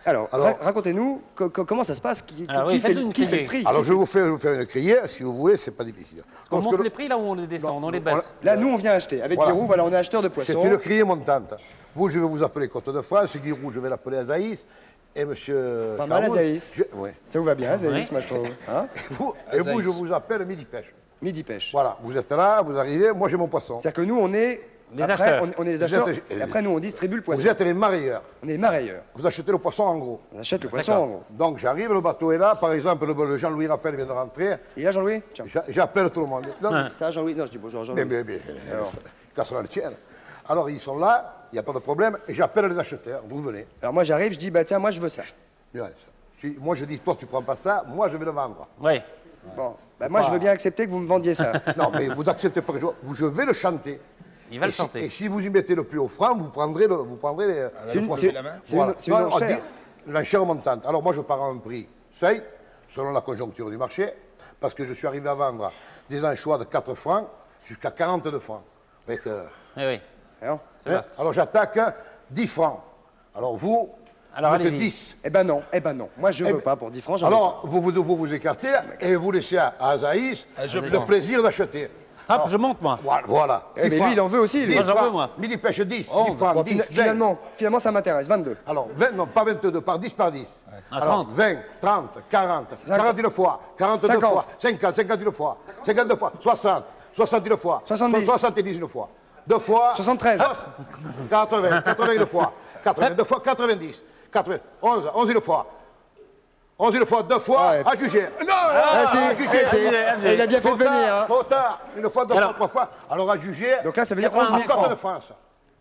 Alors racontez-nous comment ça se passe, qui fait le prix. Alors je vais vous faire une criée, si vous voulez, c'est pas difficile. On monte les prix là où on les descend, on les baisse. Là, nous, on vient acheter. Avec Giroud, voilà, on est acheteur de poissons. C'est une criée montante. Vous, je vais vous appeler Côte de France, Giroud, je vais l'appeler Azaïs, et monsieur... Pas mal, Azaïs. Oui. Ça vous va bien, Azaïs, moi, je trouve. Hein et vous, je vous appelle Midi Pêche. Midi Pêche. Voilà, vous êtes là, vous arrivez, moi j'ai mon poisson. C'est-à-dire que nous, on est... Les après, acheteurs. on est les acheteurs, et après, nous, on distribue le poisson. Vous êtes les marailleurs. On est les marailleurs. Vous achetez le poisson en gros. On achète le poisson, en gros. Donc j'arrive, le bateau est là, par exemple, le Jean-Louis Raphaël vient de rentrer. Et là, Jean-Louis, tiens. J'appelle tout le monde. Non, Ça, Jean-Louis, non, je dis bonjour, Jean-Louis. mais casse-la le tienne. Alors ils sont là, il n'y a pas de problème, et j'appelle les acheteurs, vous venez. Alors moi, j'arrive, je dis, bah tiens, moi, je veux ça. Moi je dis, toi tu prends pas ça, moi je vais le vendre. Oui. Bon, bah moi, je veux bien accepter que vous me vendiez ça. Non, mais vous acceptez pas que je vais le chanter. Il va le chanter. Et si vous y mettez le plus haut franc, vous prendrez les... C'est une Voilà. enchère. L'enchère montante. Alors moi je pars à un prix seuil, selon la conjoncture du marché, parce que je suis arrivé à vendre des anchois de 4 francs jusqu'à 42 francs. Avec, Oui. C'est vaste. alors j'attaque 10 francs. Alors vous mettez allez-y. 10. Eh ben non. Moi, je veux pas pour 10 francs. Alors vous écartez et vous laissez à Azaïs le plaisir d'acheter. Hop, je monte moi. Voilà. Mais lui, il en veut aussi, lui. Moi, j'en veux, moi. Midi Pêche 10, 10 Bon, francs, 10, 20. finalement, ça m'intéresse. 22. Alors, 20, non, pas 22, par 10, par 10. Alors, 30. 20, 30, 40, 40 une fois, 42 50. fois, 50, 50 une fois, 52 fois, 60, 60 une fois, 70. 70 une fois, 2 fois, 73. 80, 80 une fois, 82 fois, 90, 80, 11 une fois. 11 une fois, 2 fois, Ouais. à juger. Non, à juger. Il a bien fait de venir. Hein. Trop tard, une fois, 2 fois, 3 fois. Alors, à juger. Donc là, ça veut dire 11 000 en Côte de francs. France.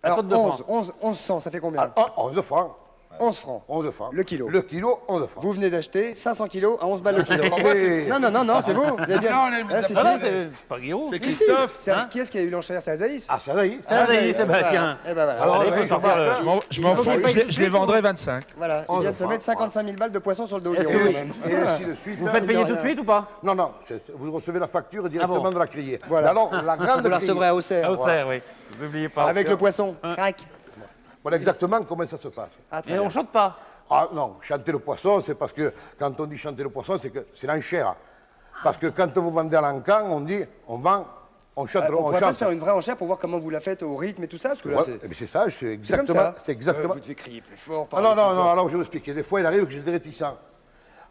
Alors, Côte de 1100, ça fait combien 11 francs. 11 francs. 11 francs. Le kilo. Le kilo, 11 francs. Vous venez d'acheter 500 kilos à 11 balles le kilo. Et- Non, c'est vous. Vous avez bien... Ah, si, si. C'est pas Guillaume. C'est Si, si. Christophe. Qui est-ce qui a eu l'enchère? C'est Azaïs. Ah, ça y est. Azaïs, tiens. Eh ben voilà. Alors, Allez, faut je sortir marque, le- hein. Je m'en fous, je les vendrai 25. Voilà, il 11 vient de se francs. mettre 55 000 balles de poisson sur le dos. Est-ce Guillaume, que quand même. Et ainsi de suite. Vous faites payer tout de suite ou pas? Non, non, vous recevez la facture directement bon. de la criée. Voilà. Alors, la grande Vous la criée. recevrez à Auxerre. Au cerf, oui. N'oubliez pas. Avec le poisson. Crac. Voilà exactement comment ça se passe. Ah, très Et bien. on chante pas. Ah non, chanter le poisson, c'est parce que quand on dit chanter le poisson, c'est que c'est l'enchère. Parce que quand vous vendez à l'encan, on dit, on vend, on chante. On pourrait pas se faire une vraie enchère pour voir comment vous la faites au rythme et tout ça, parce que là, Ouais, c'est... eh bien, c'est ça, c'est C'est comme exactement. ça. C'est exactement. Vous devez crier plus fort. Ah parler non, non, plus non, fort. alors je vais vous expliquer. Des fois, il arrive que j'ai des réticents.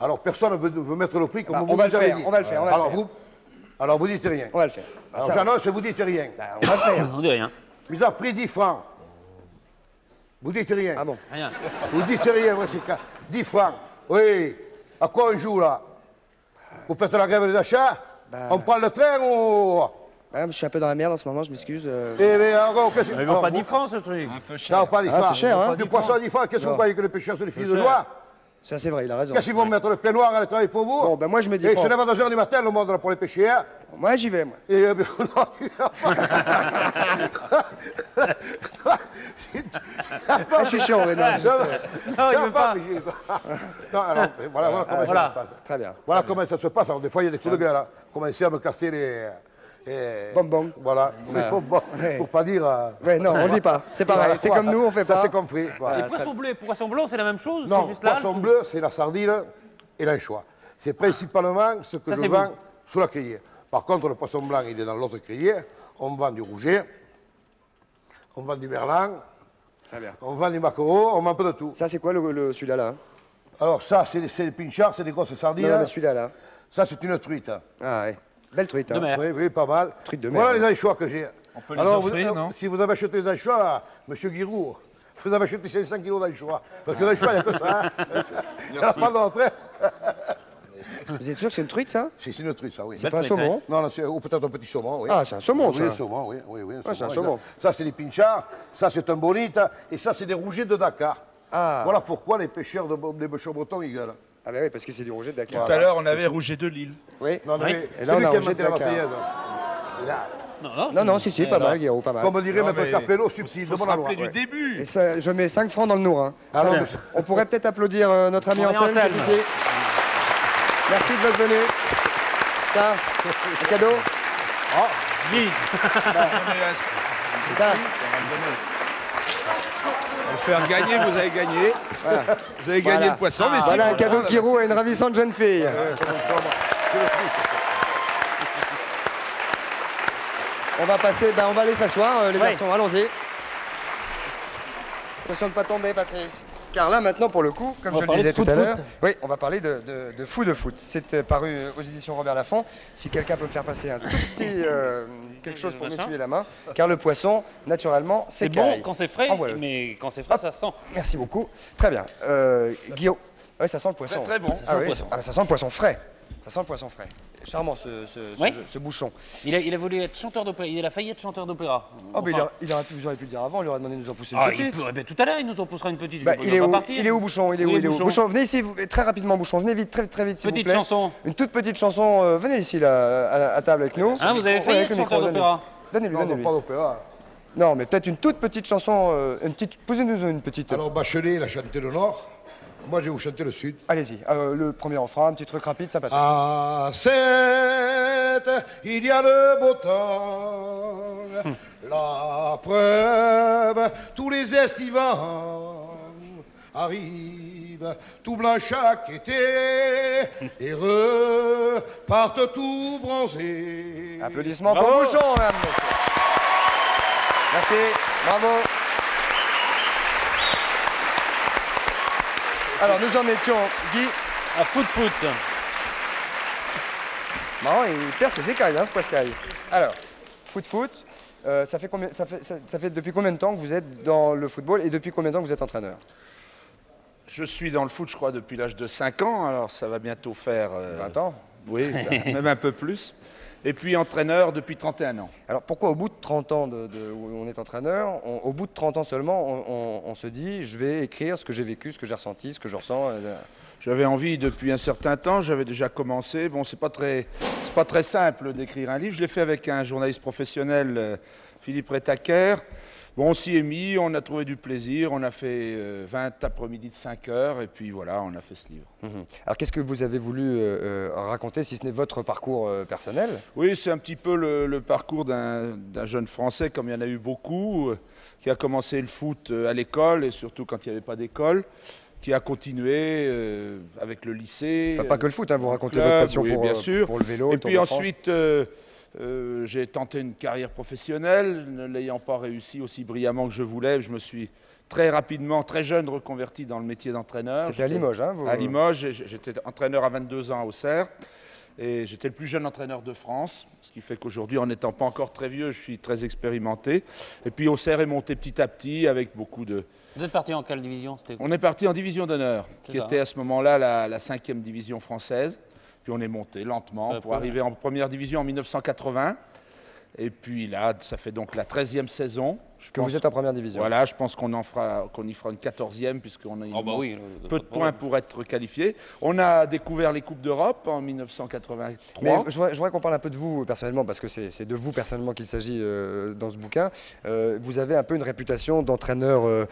Alors personne ne veut mettre le prix comme Bah, vous on va nous le avez faire, dit. on va le faire, on va le alors, faire. Alors vous dites rien. On va le faire. Alors Ça, j'annonce et vous dites rien. bah, on va le faire. On dit rien. Mise à prix 10 francs. Vous dites rien. Ah bon. Rien. Vous dites rien, ouais, c'est 10 francs. Oui. À quoi on joue là? Vous faites la grève des achats? On prend le train ou... Ouais, je suis un peu dans la merde en ce moment, je m'excuse. Eh bien, encore, qu'est-ce Il vaut pas 10 francs ce truc. Non, pas 10 francs. c'est cher, hein. Du poisson à 10 francs, qu'est-ce que vous croyez que les pêcheurs sont des filles de cher. joie? Ça, c'est vrai, il a raison. Qu'est-ce qu'ils vont mettre le peignoir à aller travailler pour vous? Bon, ben moi, je me dis... Et il francs. se lève à 2h du matin, le monde là, pour les pêcher. Hein. Moi, j'y vais, moi. Et Ah, je suis chiant, ouais, non, je sais. Non, il veut pas. Non, alors, voilà comment ça se Voilà. passe. Très bien. Voilà comment ça se passe. Alors, des fois, il y a des coups de gueule. Hein. Commencer à me casser les... Bonbons. Voilà, les bonbons, Ouais. pour pas dire... Ouais, non, on le dit pas. C'est pareil, c'est comme nous, on fait ça, pas. c'est compris. Voilà. Et poisson bleu et poisson blanc, c'est la même chose? Non, C'est juste là. poisson bleu, c'est la sardine et l'anchois. C'est principalement ce que Ça, je c'est vends vous. sous la criée. Par contre, le poisson blanc, il est dans l'autre criée. On vend du rouget, on vend du merlan, Très bien. on vend du maquereau, on vend un peu de tout. Ça, c'est quoi celui-là, là hein? Alors ça, c'est des pinchards, c'est des grosses sardines. Non, mais celui-là, là. Ça, c'est une truite. Ah, ouais. Belle truite, hein. De mer. Oui, oui, pas mal. Truite de Voilà mer, les anchois que j'ai. On peut les Alors, offrir, non si vous avez acheté des anchois, monsieur Giroud, vous avez acheté 500 kilos d'anchois. Parce que l'anchois, il n'y a que ça. Hein. Il n'y en a pas d'autre. Hein. Vous êtes sûr que c'est une truite, ça? C'est une truite, ça, oui. C'est pas un saumon? Non, non, ou peut-être un petit saumon, oui. Ah, c'est un saumon, oui, ça. un saumon, oui, oui, oui. Ouais, c'est un exact. saumon. Ça, c'est des pinchards, ça, c'est un bonite, et ça, c'est des rougets de Dakar. Ah. Voilà pourquoi les pêcheurs, les pêcheurs bretons, ils gueulent. Ah bah oui, parce que c'est du Rouget de Tout Dakar. à l'heure, on avait Rouget de Lille. Oui. Non, mais Et c'est là, on lui a qui a Rouget de inventé la Dakar. Marseillaise. Non, si, pas mal, Guillaume, pas mal. Comme dirait Non, Maître mais Capello, subtil, Il faut de se bon aloi. rappeler du début. Et ça, je mets 5 francs dans le nour. Hein. Alors, Très bien. On pourrait peut-être applaudir notre ami On est Anselme qui est Anselme. ici. Merci de votre venue. Ça, un cadeau. Oh, Guy. Ça. On va faire gagner, vous avez gagné. Vous avez gagné Voilà. le poisson, mais Voilà c'est un cadeau qui roule à une ravissante jeune fille. On va passer, on va aller s'asseoir, les Ouais. garçons, allons-y. Attention de ne pas tomber, Patrice. Car là, maintenant, pour le coup, comme On je va le disais parler tout de à l'heure, foot. oui, on va parler de fou de foot. C'est paru aux éditions Robert Laffont. Si quelqu'un peut me faire passer un tout petit quelque chose pour m'essuyer la main, car le poisson, naturellement, C'est s'écaille. bon quand c'est frais, Envoie-le. mais quand c'est frais, ça sent. Merci beaucoup. Très bien. Guillaume, oui, ça sent le poisson. Très, très bon. Ah le oui, poisson. ça sent le poisson frais. Ça sent le poisson frais. Charmant Oui. ce bouchon. Il a voulu être chanteur d'opéra. Il a failli être chanteur d'opéra. Oh, mais Enfin, vous auriez pu le dire avant, il aurait demandé de nous en pousser une ah, petite. tout à l'heure, il nous en poussera une petite. Bah, il il va est pas où, partir. il est où, Bouchon? Il est où, Oui, il est où Bouchon. Bouchon, venez ici, très rapidement, Bouchon. Venez vite, très vite, s'il vous Petite plaît. chanson. Une toute petite chanson. Venez ici, là, à table avec nous. Hein, vous avez Ouais, failli avec être le chanteur micro, d'opéra. Donnez-lui, Non, non, donnez-lui. pas d'opéra. Non, mais peut-être une toute petite chanson, posez-nous une petite. Alors, Bachelet, il a chanté le Nord. Moi, je vais vous chanter le Sud. Allez-y, le premier refrain, un petit truc rapide, ça passe. À 7, il y a le beau temps. La preuve, tous les estivants arrivent, tout blanc chaque été, et repartent tout bronzés. Applaudissements Bravo. pour Bouchon, mesdames, messieurs. Merci, bravo. Alors, nous en étions, Guy. À foot. Marrant, il perd ses écailles, hein, ce Pascal. Alors, foot. Ça fait depuis combien de temps que vous êtes dans le football et depuis combien de temps que vous êtes entraîneur? Je suis dans le foot, je crois, depuis l'âge de 5 ans, alors ça va bientôt faire... 20 ans. Oui, même un peu plus. Et puis entraîneur depuis 31 ans. Alors pourquoi au bout de 30 ans où on est entraîneur, au bout de 30 ans seulement, on se dit je vais écrire ce que j'ai vécu, ce que j'ai ressenti, ce que je ressens J'avais envie depuis un certain temps, j'avais déjà commencé. Bon, c'est pas très simple d'écrire un livre. Je l'ai fait avec un journaliste professionnel, Philippe Rétaquer. Bon, on s'y est mis, on a trouvé du plaisir, on a fait 20 après-midi de 5 heures, et puis voilà, on a fait ce livre. Alors qu'est-ce que vous avez voulu raconter, si ce n'est votre parcours personnel? Oui, c'est un petit peu le parcours d'un jeune Français, comme il y en a eu beaucoup, qui a commencé le foot à l'école, et surtout quand il n'y avait pas d'école, qui a continué avec le lycée. Enfin, pas que le foot, hein, vous racontez club, votre passion oui, bien sûr. pour le vélo, et le Tour puis de France. ensuite, j'ai tenté une carrière professionnelle, ne l'ayant pas réussi aussi brillamment que je voulais. Je me suis très rapidement, très jeune, reconverti dans le métier d'entraîneur. C'était à Limoges, hein À Limoges, j'étais entraîneur à 22 ans à Auxerre. Et j'étais le plus jeune entraîneur de France, ce qui fait qu'aujourd'hui, en n'étant pas encore très vieux, je suis très expérimenté. Et puis Auxerre est monté petit à petit avec beaucoup de... Vous êtes parti en quelle division? On est parti en division d'honneur, qui était à ce moment-là la 5e division française. Puis on est monté lentement pour arriver en première division en 1980. Et puis là, ça fait donc la 13e saison. Vous êtes en première division. Voilà, je pense qu'on y fera une 14e, puisqu'on a peu de points pour être qualifié. On a découvert les Coupes d'Europe en 1983. Mais je voudrais qu'on parle un peu de vous personnellement, parce que c'est de vous personnellement qu'il s'agit dans ce bouquin. Vous avez un peu une réputation d'entraîneur...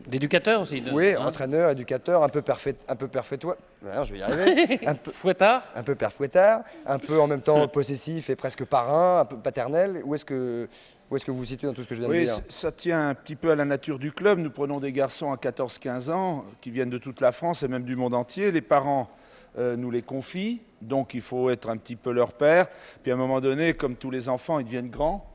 D'éducateur aussi. Oui, entraîneur, éducateur, un peu perfectoire. Non, je vais y arriver. Un peu fouettard. Un peu père fouettard, un peu en même temps possessif et presque parrain, un peu paternel. Où est-ce que vous vous situez dans tout ce que je viens de Oui, dire? ça tient un petit peu à la nature du club. Nous prenons des garçons à 14-15 ans qui viennent de toute la France et même du monde entier. Les parents nous les confient, donc il faut être un petit peu leur père. Puis à un moment donné, comme tous les enfants, ils deviennent grands.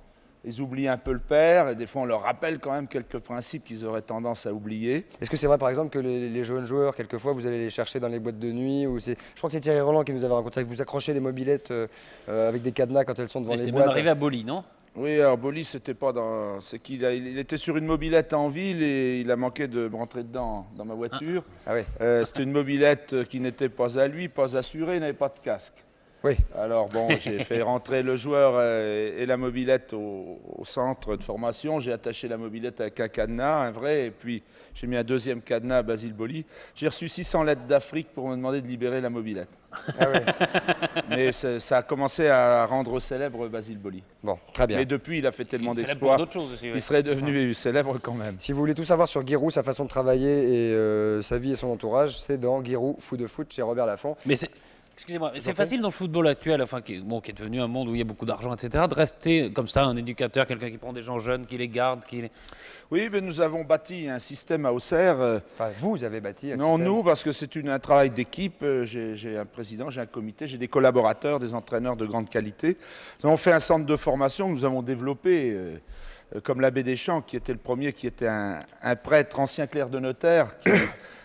Ils oublient un peu le père et des fois on leur rappelle quand même quelques principes qu'ils auraient tendance à oublier. Est-ce que c'est vrai par exemple que les jeunes joueurs, quelquefois, vous allez les chercher dans les boîtes de nuit je crois que c'est Thierry Roland qui nous avait raconté que vous accrochez les mobilettes avec des cadenas quand elles sont devant les C'était boîtes. même arrivé à Boli, non? Oui, alors Boli, c'était pas dans... C'est qu'il il était sur une mobilette en ville et il a manqué de me rentrer dedans dans ma voiture. Ah oui. C'était une mobilette qui n'était pas à lui, pas assurée, il n'avait pas de casque. Oui. Alors bon, j'ai fait rentrer le joueur et la mobilette au centre de formation. J'ai attaché la mobilette avec un cadenas, un vrai, et puis j'ai mis un deuxième cadenas à Basile Boli. J'ai reçu 600 lettres d'Afrique pour me demander de libérer la mobilette. Ah oui. Mais ça a commencé à rendre célèbre Basile Boli. Bon, très bien. Et depuis, il a fait tellement Célèbre d'exploits. pour d'autres choses aussi, ouais. Il serait devenu célèbre quand même. Si vous voulez tout savoir sur Giroud, sa façon de travailler et sa vie et son entourage, c'est dans Giroud Fou de foot chez Robert Laffont. Mais c'est. Excusez-moi, c'est facile dans le football actuel, enfin, qui est devenu un monde où il y a beaucoup d'argent, etc., de rester comme ça, un éducateur, quelqu'un qui prend des gens jeunes, qui les garde, qui les... Oui, mais nous avons bâti un système à Auxerre. Enfin, vous avez bâti un Non, système. nous, parce que c'est un travail d'équipe. J'ai un président, j'ai un comité, j'ai des collaborateurs, des entraîneurs de grande qualité. Nous avons fait un centre de formation que nous avons développé, comme l'abbé Deschamps, qui était le premier, qui était un prêtre, ancien clerc de notaire,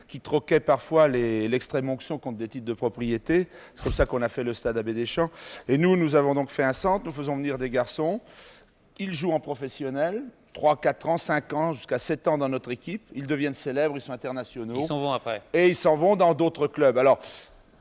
qui troquait parfois l'extrême onction contre des titres de propriété. C'est comme ça qu'on a fait le stade Abbé Deschamps. Et nous avons donc fait un centre, nous faisons venir des garçons. Ils jouent en professionnel, 3, 4 ans, 5 ans, jusqu'à 7 ans dans notre équipe. Ils deviennent célèbres, ils sont internationaux. Ils s'en vont après. Et ils s'en vont dans d'autres clubs. Alors,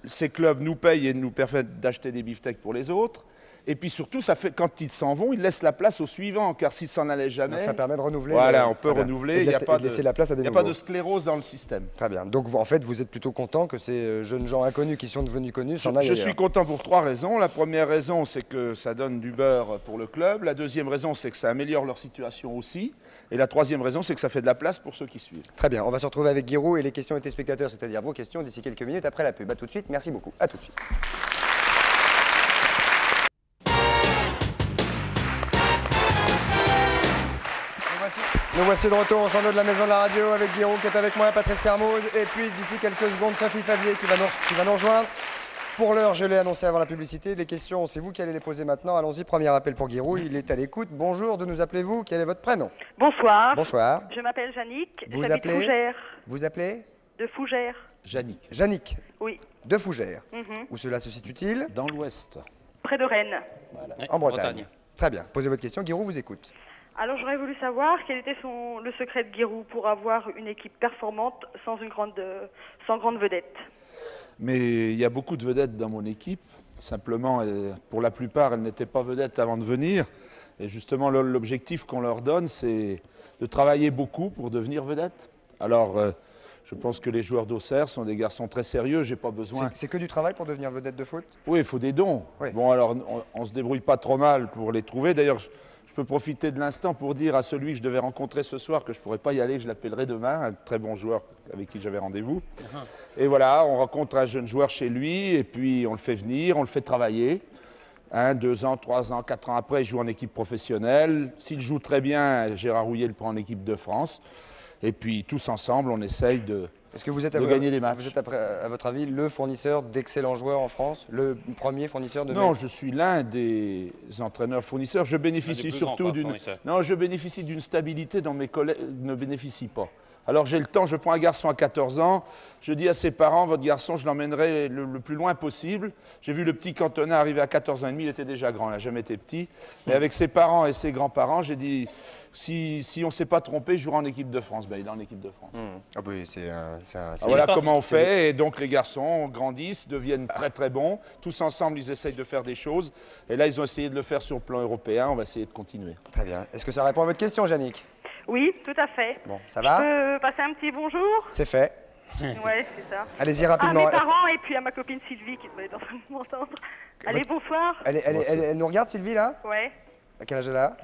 ces clubs nous payent et nous permettent d'acheter des beefsteaks pour les autres. Et puis surtout, ça fait, quand ils s'en vont, ils laissent la place aux suivants, car s'ils s'en allaient jamais... Donc ça permet de renouveler. Voilà, on peut renouveler. Il n'y a pas de sclérose dans le système. Très bien. Donc en fait, vous êtes plutôt content que ces jeunes gens inconnus qui sont devenus connus s'en aillent Je ailleurs. suis content pour 3 raisons. La première raison, c'est que ça donne du beurre pour le club. La deuxième raison, c'est que ça améliore leur situation aussi. Et la troisième raison, c'est que ça fait de la place pour ceux qui suivent. Très bien. On va se retrouver avec Giroud et les questions des téléspectateurs, c'est-à-dire vos questions d'ici quelques minutes après la pub. À tout de suite. Merci beaucoup. À tout de suite. Nous voici de retour au centre de la maison de la radio avec Giroud qui est avec moi, Patrice Carmoz, et puis d'ici quelques secondes, Sophie Favier qui va nous rejoindre. Pour l'heure, je l'ai annoncé avant la publicité, les questions, c'est vous qui allez les poser maintenant. Allons-y, premier appel pour Giroud, il est à l'écoute. Bonjour, d'où nous appelez-vous? Quel est votre prénom? Bonsoir. Bonsoir. Je m'appelle Jannick, Vous j'habite appelez Fougères. Vous appelez? De Fougères. Jannick. Jannick. Oui. De Fougères. Mhm. Où cela se situe-t-il? Dans l'Ouest. Près de Rennes. Voilà. En Bretagne. Très bien. Posez votre question, Giroud vous écoute. Alors j'aurais voulu savoir quel était le secret de Giroud pour avoir une équipe performante sans grande vedette. Mais il y a beaucoup de vedettes dans mon équipe. Simplement, pour la plupart, elles n'étaient pas vedettes avant de venir. Et justement, l'objectif qu'on leur donne, c'est de travailler beaucoup pour devenir vedettes. Alors, je pense que les joueurs d'Auxerre sont des garçons très sérieux. J'ai pas besoin. C'est que du travail pour devenir vedette de foot? Oui, il faut des dons. Oui. Bon, alors, on se débrouille pas trop mal pour les trouver. D'ailleurs, je peux profiter de l'instant pour dire à celui que je devais rencontrer ce soir que je ne pourrais pas y aller, je l'appellerai demain, un très bon joueur avec qui j'avais rendez-vous. Et voilà, on rencontre un jeune joueur chez lui, et puis on le fait venir, on le fait travailler. 1, 2 ans, 3 ans, 4 ans après, il joue en équipe professionnelle. S'il joue très bien, Gérard Rouillet le prend en équipe de France. Et puis tous ensemble, on essaye de gagner des matchs. Vous êtes, à votre avis, le fournisseur d'excellents joueurs en France? Le premier fournisseur de... Non, je suis l'un des entraîneurs fournisseurs. Je bénéficie surtout d'une stabilité dont mes collègues ne bénéficient pas. Alors j'ai le temps, je prends un garçon à 14 ans, je dis à ses parents, votre garçon, je l'emmènerai le plus loin possible. J'ai vu le petit Cantona arriver à 14 ans et demi, il était déjà grand, il n'a jamais été petit. Mais avec ses parents et ses grands-parents, j'ai dit, si on ne s'est pas trompé, il jouera en équipe de France. Ben, il est en équipe de France. Ah oui, voilà comment on fait. Et donc les garçons grandissent, deviennent très très bons. Tous ensemble, ils essayent de faire des choses. Et là, ils ont essayé de le faire sur le plan européen. On va essayer de continuer. Très bien. Est-ce que ça répond à votre question, Jannick? Oui, tout à fait. Bon, ça va? Je peux passer un petit bonjour? C'est fait. Oui, c'est ça. Allez-y rapidement. À mes parents et puis à ma copine Sylvie qui doit être en train de m'entendre. Allez, bonsoir. Elle nous regarde, Sylvie, là? Ouais. À quel âge elle a?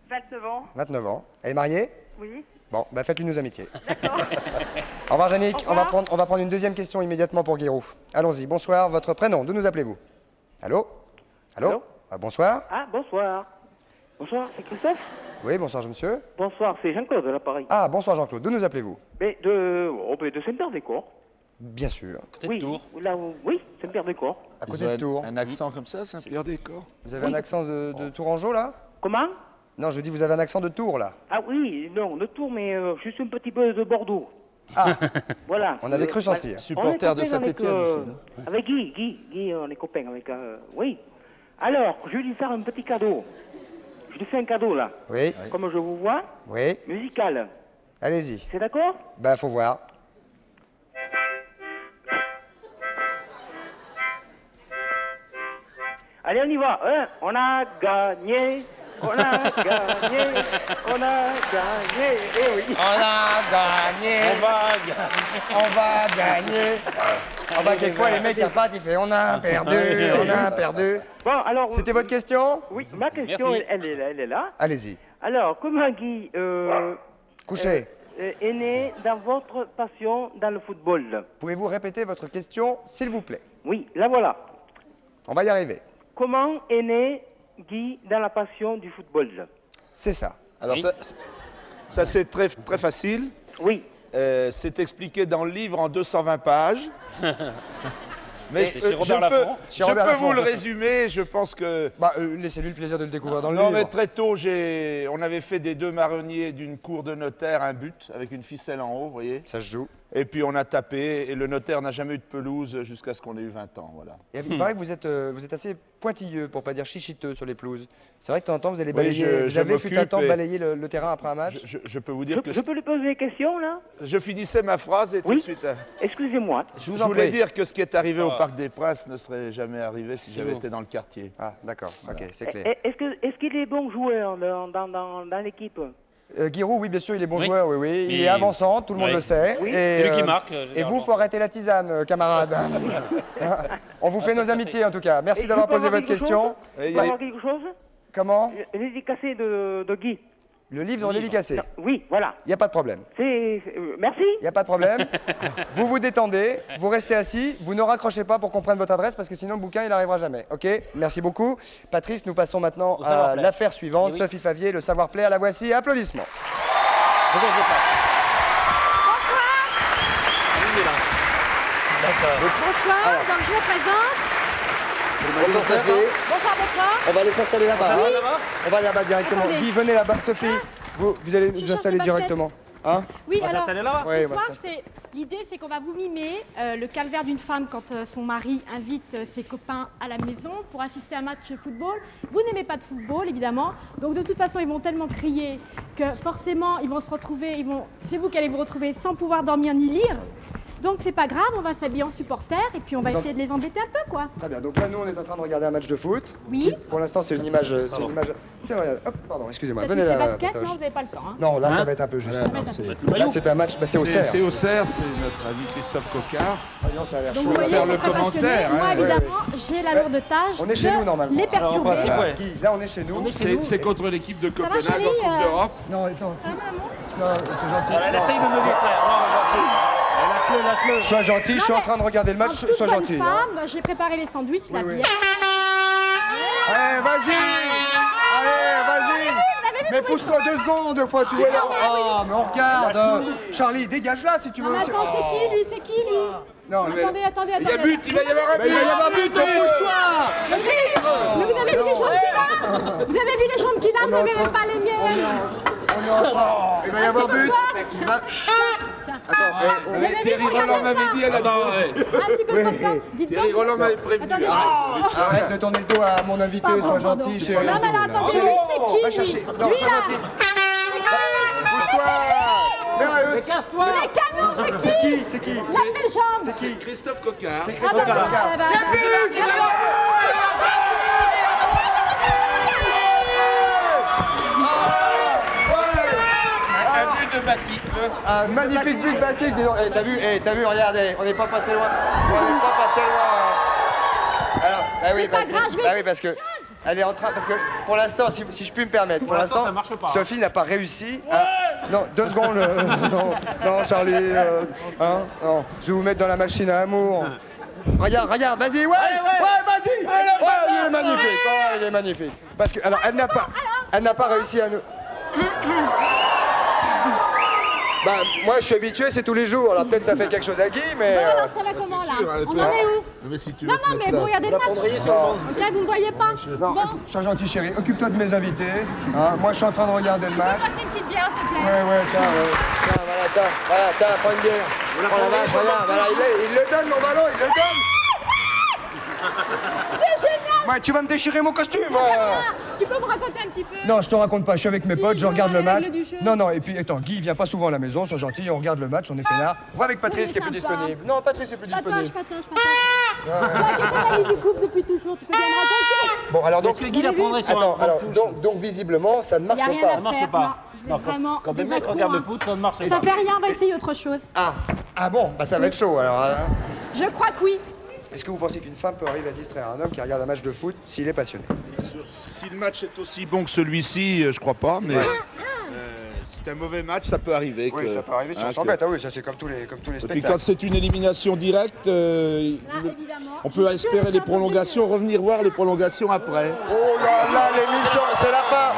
29 ans. 29 ans. Elle est mariée? Oui. Bon, bah faites-lui nos amitiés. D'accord. Au revoir, Jannick. Au revoir. On va prendre une deuxième question immédiatement pour Giroud. Allons-y. Bonsoir, votre prénom. D'où nous appelez-vous? Allô? Allô? Ah, bonsoir. Ah, bonsoir. Bonsoir, c'est Christophe? Oui, bonsoir, monsieur. Bonsoir, c'est Jean-Claude de l'appareil. Ah, bonsoir, Jean-Claude. D'où nous appelez-vous? Mais de Saint-Pierre-des-Corps. Bien sûr. Oui, là où... Oui, Saint-Pierre-des-Corps. À côté de Tours. Un accent comme ça, Saint-Pierre-des-Corps. Vous avez un accent de Tourangeau, là? Comment? Non, je dis vous avez un accent de Tours, là. Ah oui, non, de Tours, mais je suis un petit peu de Bordeaux. Ah. Voilà. On avait cru sentir. Supporter de Saint-Étienne aussi, non? Avec Guy, on est copains avec... oui. Alors, je vais lui faire un petit cadeau. Je lui fais un cadeau, là. Oui. Comme je vous vois. Oui. Musical. Allez-y. C'est d'accord? Bah, faut voir. Allez, on y va. Hein, on a gagné. On a gagné. On a gagné. Eh oui. On a gagné. On va gagner. Enfin, quelquefois, les mecs, ils repartent, ils font on a perdu, on a perdu. Bon, alors. C'était votre question? Oui, ma question, elle est là. Allez-y. Alors, comment Guy Couchez. est né dans votre passion dans le football? Pouvez-vous répéter votre question, s'il vous plaît? Oui, la voilà. On va y arriver. Comment est né Guy dans la passion du football? C'est ça. Alors ça c'est très, très facile. Oui. C'est expliqué dans le livre en 220 pages. Mais je peux vous le résumer, je pense que... Bah, laissez-lui le plaisir de le découvrir dans le livre. livre. Non, mais très tôt, on avait fait des 2 marronniers d'une cour de notaire un but, avec une ficelle en haut, vous voyez. Ça se joue. Et puis on a tapé, et le notaire n'a jamais eu de pelouse jusqu'à ce qu'on ait eu 20 ans, voilà. Et il paraît que vous êtes assez pointilleux, pour pas dire chichiteux, sur les pelouses. C'est vrai que de temps en temps, vous allez balayer, vous avez fut un temps balayer le terrain après un match. Je peux vous dire que... Je peux lui poser des questions, là? Je finissais ma phrase et tout de suite... Excusez-moi. Je voulais dire que ce qui est arrivé au Parc des Princes ne serait jamais arrivé si j'avais été dans le quartier. Ah, d'accord, ok, c'est clair. Est-ce qu'il est bon joueur dans l'équipe? Giroud, oui, bien sûr, il est bon joueur, oui. Il est avançant, tout le monde le sait. Oui. C'est lui qui marque. Et vous, faut arrêter la tisane, camarade. On vous fait nos amitiés, en tout cas. Merci d'avoir posé votre question. Vous pouvez avoir quelque chose? Comment? Le dédicacé de Guy. Le livre dédicacé? Oui, voilà. Il n'y a pas de problème. Merci. Il n'y a pas de problème. Vous vous détendez, vous restez assis, vous ne raccrochez pas pour qu'on prenne votre adresse parce que sinon le bouquin il n'arrivera jamais. Ok? Merci beaucoup. Patrice, nous passons maintenant à l'affaire suivante. Sophie Favier, le savoir-plaire, la voici. Applaudissements. Bonsoir. Bonsoir, donc je me présente. Bonsoir Sophie. Bonsoir, bonsoir. On va aller s'installer là-bas. Oui. On va aller là-bas directement. Attendez. Guy, venez là-bas. Sophie, vous allez vous installer directement. Hein? Oui, alors, Ouais, ce soir, l'idée, c'est qu'on va vous mimer le calvaire d'une femme quand son mari invite ses copains à la maison pour assister à un match de football. Vous n'aimez pas de football, évidemment. Donc, de toute façon, ils vont tellement crier que forcément, ils vont se retrouver, c'est vous qui allez vous retrouver sans pouvoir dormir ni lire. Donc, c'est pas grave, on va s'habiller en supporter et puis on va essayer de les embêter un peu, quoi. Très bien, donc là, nous, on est en train de regarder un match de foot. Oui. Pour l'instant, c'est une image... Tiens, regarde, hop, pardon, excusez-moi, Peut-être venez que là. basket, non, vous n'avez pas le temps. Hein. Non, là, ça va être un peu juste. Là, c'est un match, c'est au Auxerre. C'est Auxerre, c'est notre ami Christophe Cocard. Voyons, ça a l'air Donc, chaud. vous voyez, faire le faut très commentaire, passionné. Moi, hein. évidemment, j'ai la lourde tâche On est chez nous, normalement. les perturber. Guy, là, on est chez nous. C'est contre l'équipe de va, Copenhague chérie, en Coupe d'Europe. Non, attends. Non, c'est gentil. Elle essaye de me distraire. Sois gentil. Lâche-le. Sois gentil, je suis en train de regarder le match, En toute sois bonne gentil. femme, j'ai préparé les sandwichs, la bière. Allez, vas-y. Allez, vas-y. Mais pousse-toi 2 secondes, fois tu es là. Oh, mais on regarde. Charlie, dégage là si tu veux. Non, mais attends, c'est qui lui? C'est qui lui? Non, mais... Attendez. Il y a but, il va y avoir un but. Il va y avoir but, pousse-toi. Mais vous avez vu les jambes qu'il a? Vous avez vu les jambes qu'il a? Vous n'avez même pas les miennes. On est en train. Il va y avoir but. Attends, Thierry Roland m'avait dit à la bourse. Un petit peu de popcorn. Dites Thierry donc. Roland m'avait prévenu. Attendez, Arrête de tourner le dos à mon invité, sois gentil, chérie. Non, mais là, attendez, lui, c'est qui? Va chercher. Non, Lui, sois là. gentil. Pousse-toi. Mais casse-toi. Il est canon, c'est qui? C'est qui? C'est qui? La belle jambe. C'est qui? Christophe Cocard. C'est Christophe Cocard. Un but de Batik. Un magnifique but de Batik. T'as vu, regardez, on n'est pas passé loin. Alors, parce que elle est en train, parce que pour l'instant, si je puis me permettre, pour l'instant, Sophie n'a pas réussi à... Non, 2 secondes. Non, Charlie, non, je vais vous mettre dans la machine à amour. Regarde, vas-y, ouais, vas-y. Il est magnifique. Parce que, alors, elle n'a pas réussi à nous... Bah, moi je suis habitué, c'est tous les jours. Alors peut-être ça fait quelque chose à Guy, mais. Bon, alors ça va comment là? On en est où? Mais si tu Non, mais vous regardez le match. Ok, vous ne voyez pas? Non, Bon. sois gentil chérie, occupe-toi de mes invités. Hein, moi je suis en train de regarder le match. Passer une petite bière, s'il te plaît. Ouais, tiens, prends une bière. Prends la vache, regarde, voilà, il le donne mon ballon, il le donne. C'est génial! Ouais, tu vas me déchirer mon costume. Tu peux me raconter un petit peu? Non, je te raconte pas, je suis avec mes potes, je regarde le match. règles du jeu. Non, non, et puis attends, Guy vient pas souvent à la maison, sois gentil, on regarde le match, on est peinard. Va avec Patrice qui est plus disponible. Non, Patrice est plus disponible. Patoche. Toi qui étais l'ami du couple depuis toujours, tu peux bien me raconter? Bon, alors donc. Est-ce que Guy la prendrait sur Attends, un alors, donc visiblement, ça ne marche Y a rien pas. à Ça marche faire, pas. non. Vous êtes Non, vraiment quand des des mecs accros, regardent le hein. foot, ça ne marche Ça pas. fait rien, on va essayer autre chose. Ah bon, bah ça va être chaud alors. Hein. Je crois que oui. Est-ce que vous pensez qu'une femme peut arriver à distraire un homme qui regarde un match de foot s'il est passionné? Bien sûr, si le match est aussi bon que celui-ci, je crois pas, mais c'est un mauvais match, ça peut arriver. Oui, ça peut arriver si on s'embête. Ah oui, ça c'est comme tous les Et puis spectacles. quand c'est une élimination directe, on peut espérer les prolongations, revenir voir les prolongations après. Oh là là, l'émission, c'est la fin.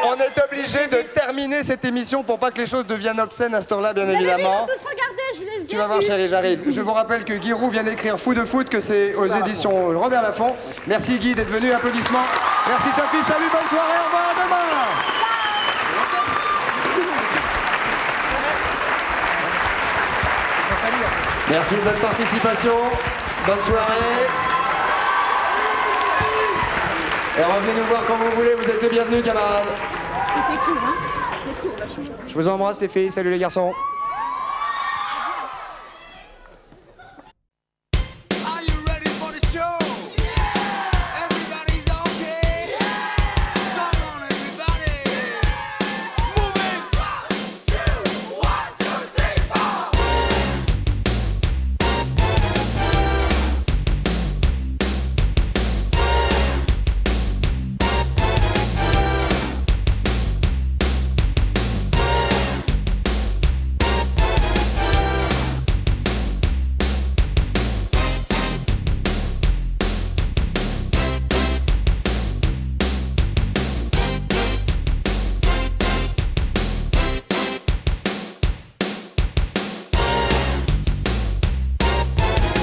On est obligé de terminer cette émission pour pas que les choses deviennent obscènes à cette heure-là, bien évidemment. tous regardé, je les ai Tu vas voir, vus. chérie, j'arrive. Je vous rappelle que Guy Roux vient d'écrire Fou de foot, que c'est aux éditions Robert Laffont. Merci Guy d'être venu, applaudissements. Merci Sophie, salut, bonne soirée, au revoir, à demain. Merci de votre participation. Bonne soirée. Et revenez nous voir quand vous voulez, vous êtes les bienvenus, camarades. C'était court, hein? C'était court, vachement. Je vous embrasse les filles, salut les garçons.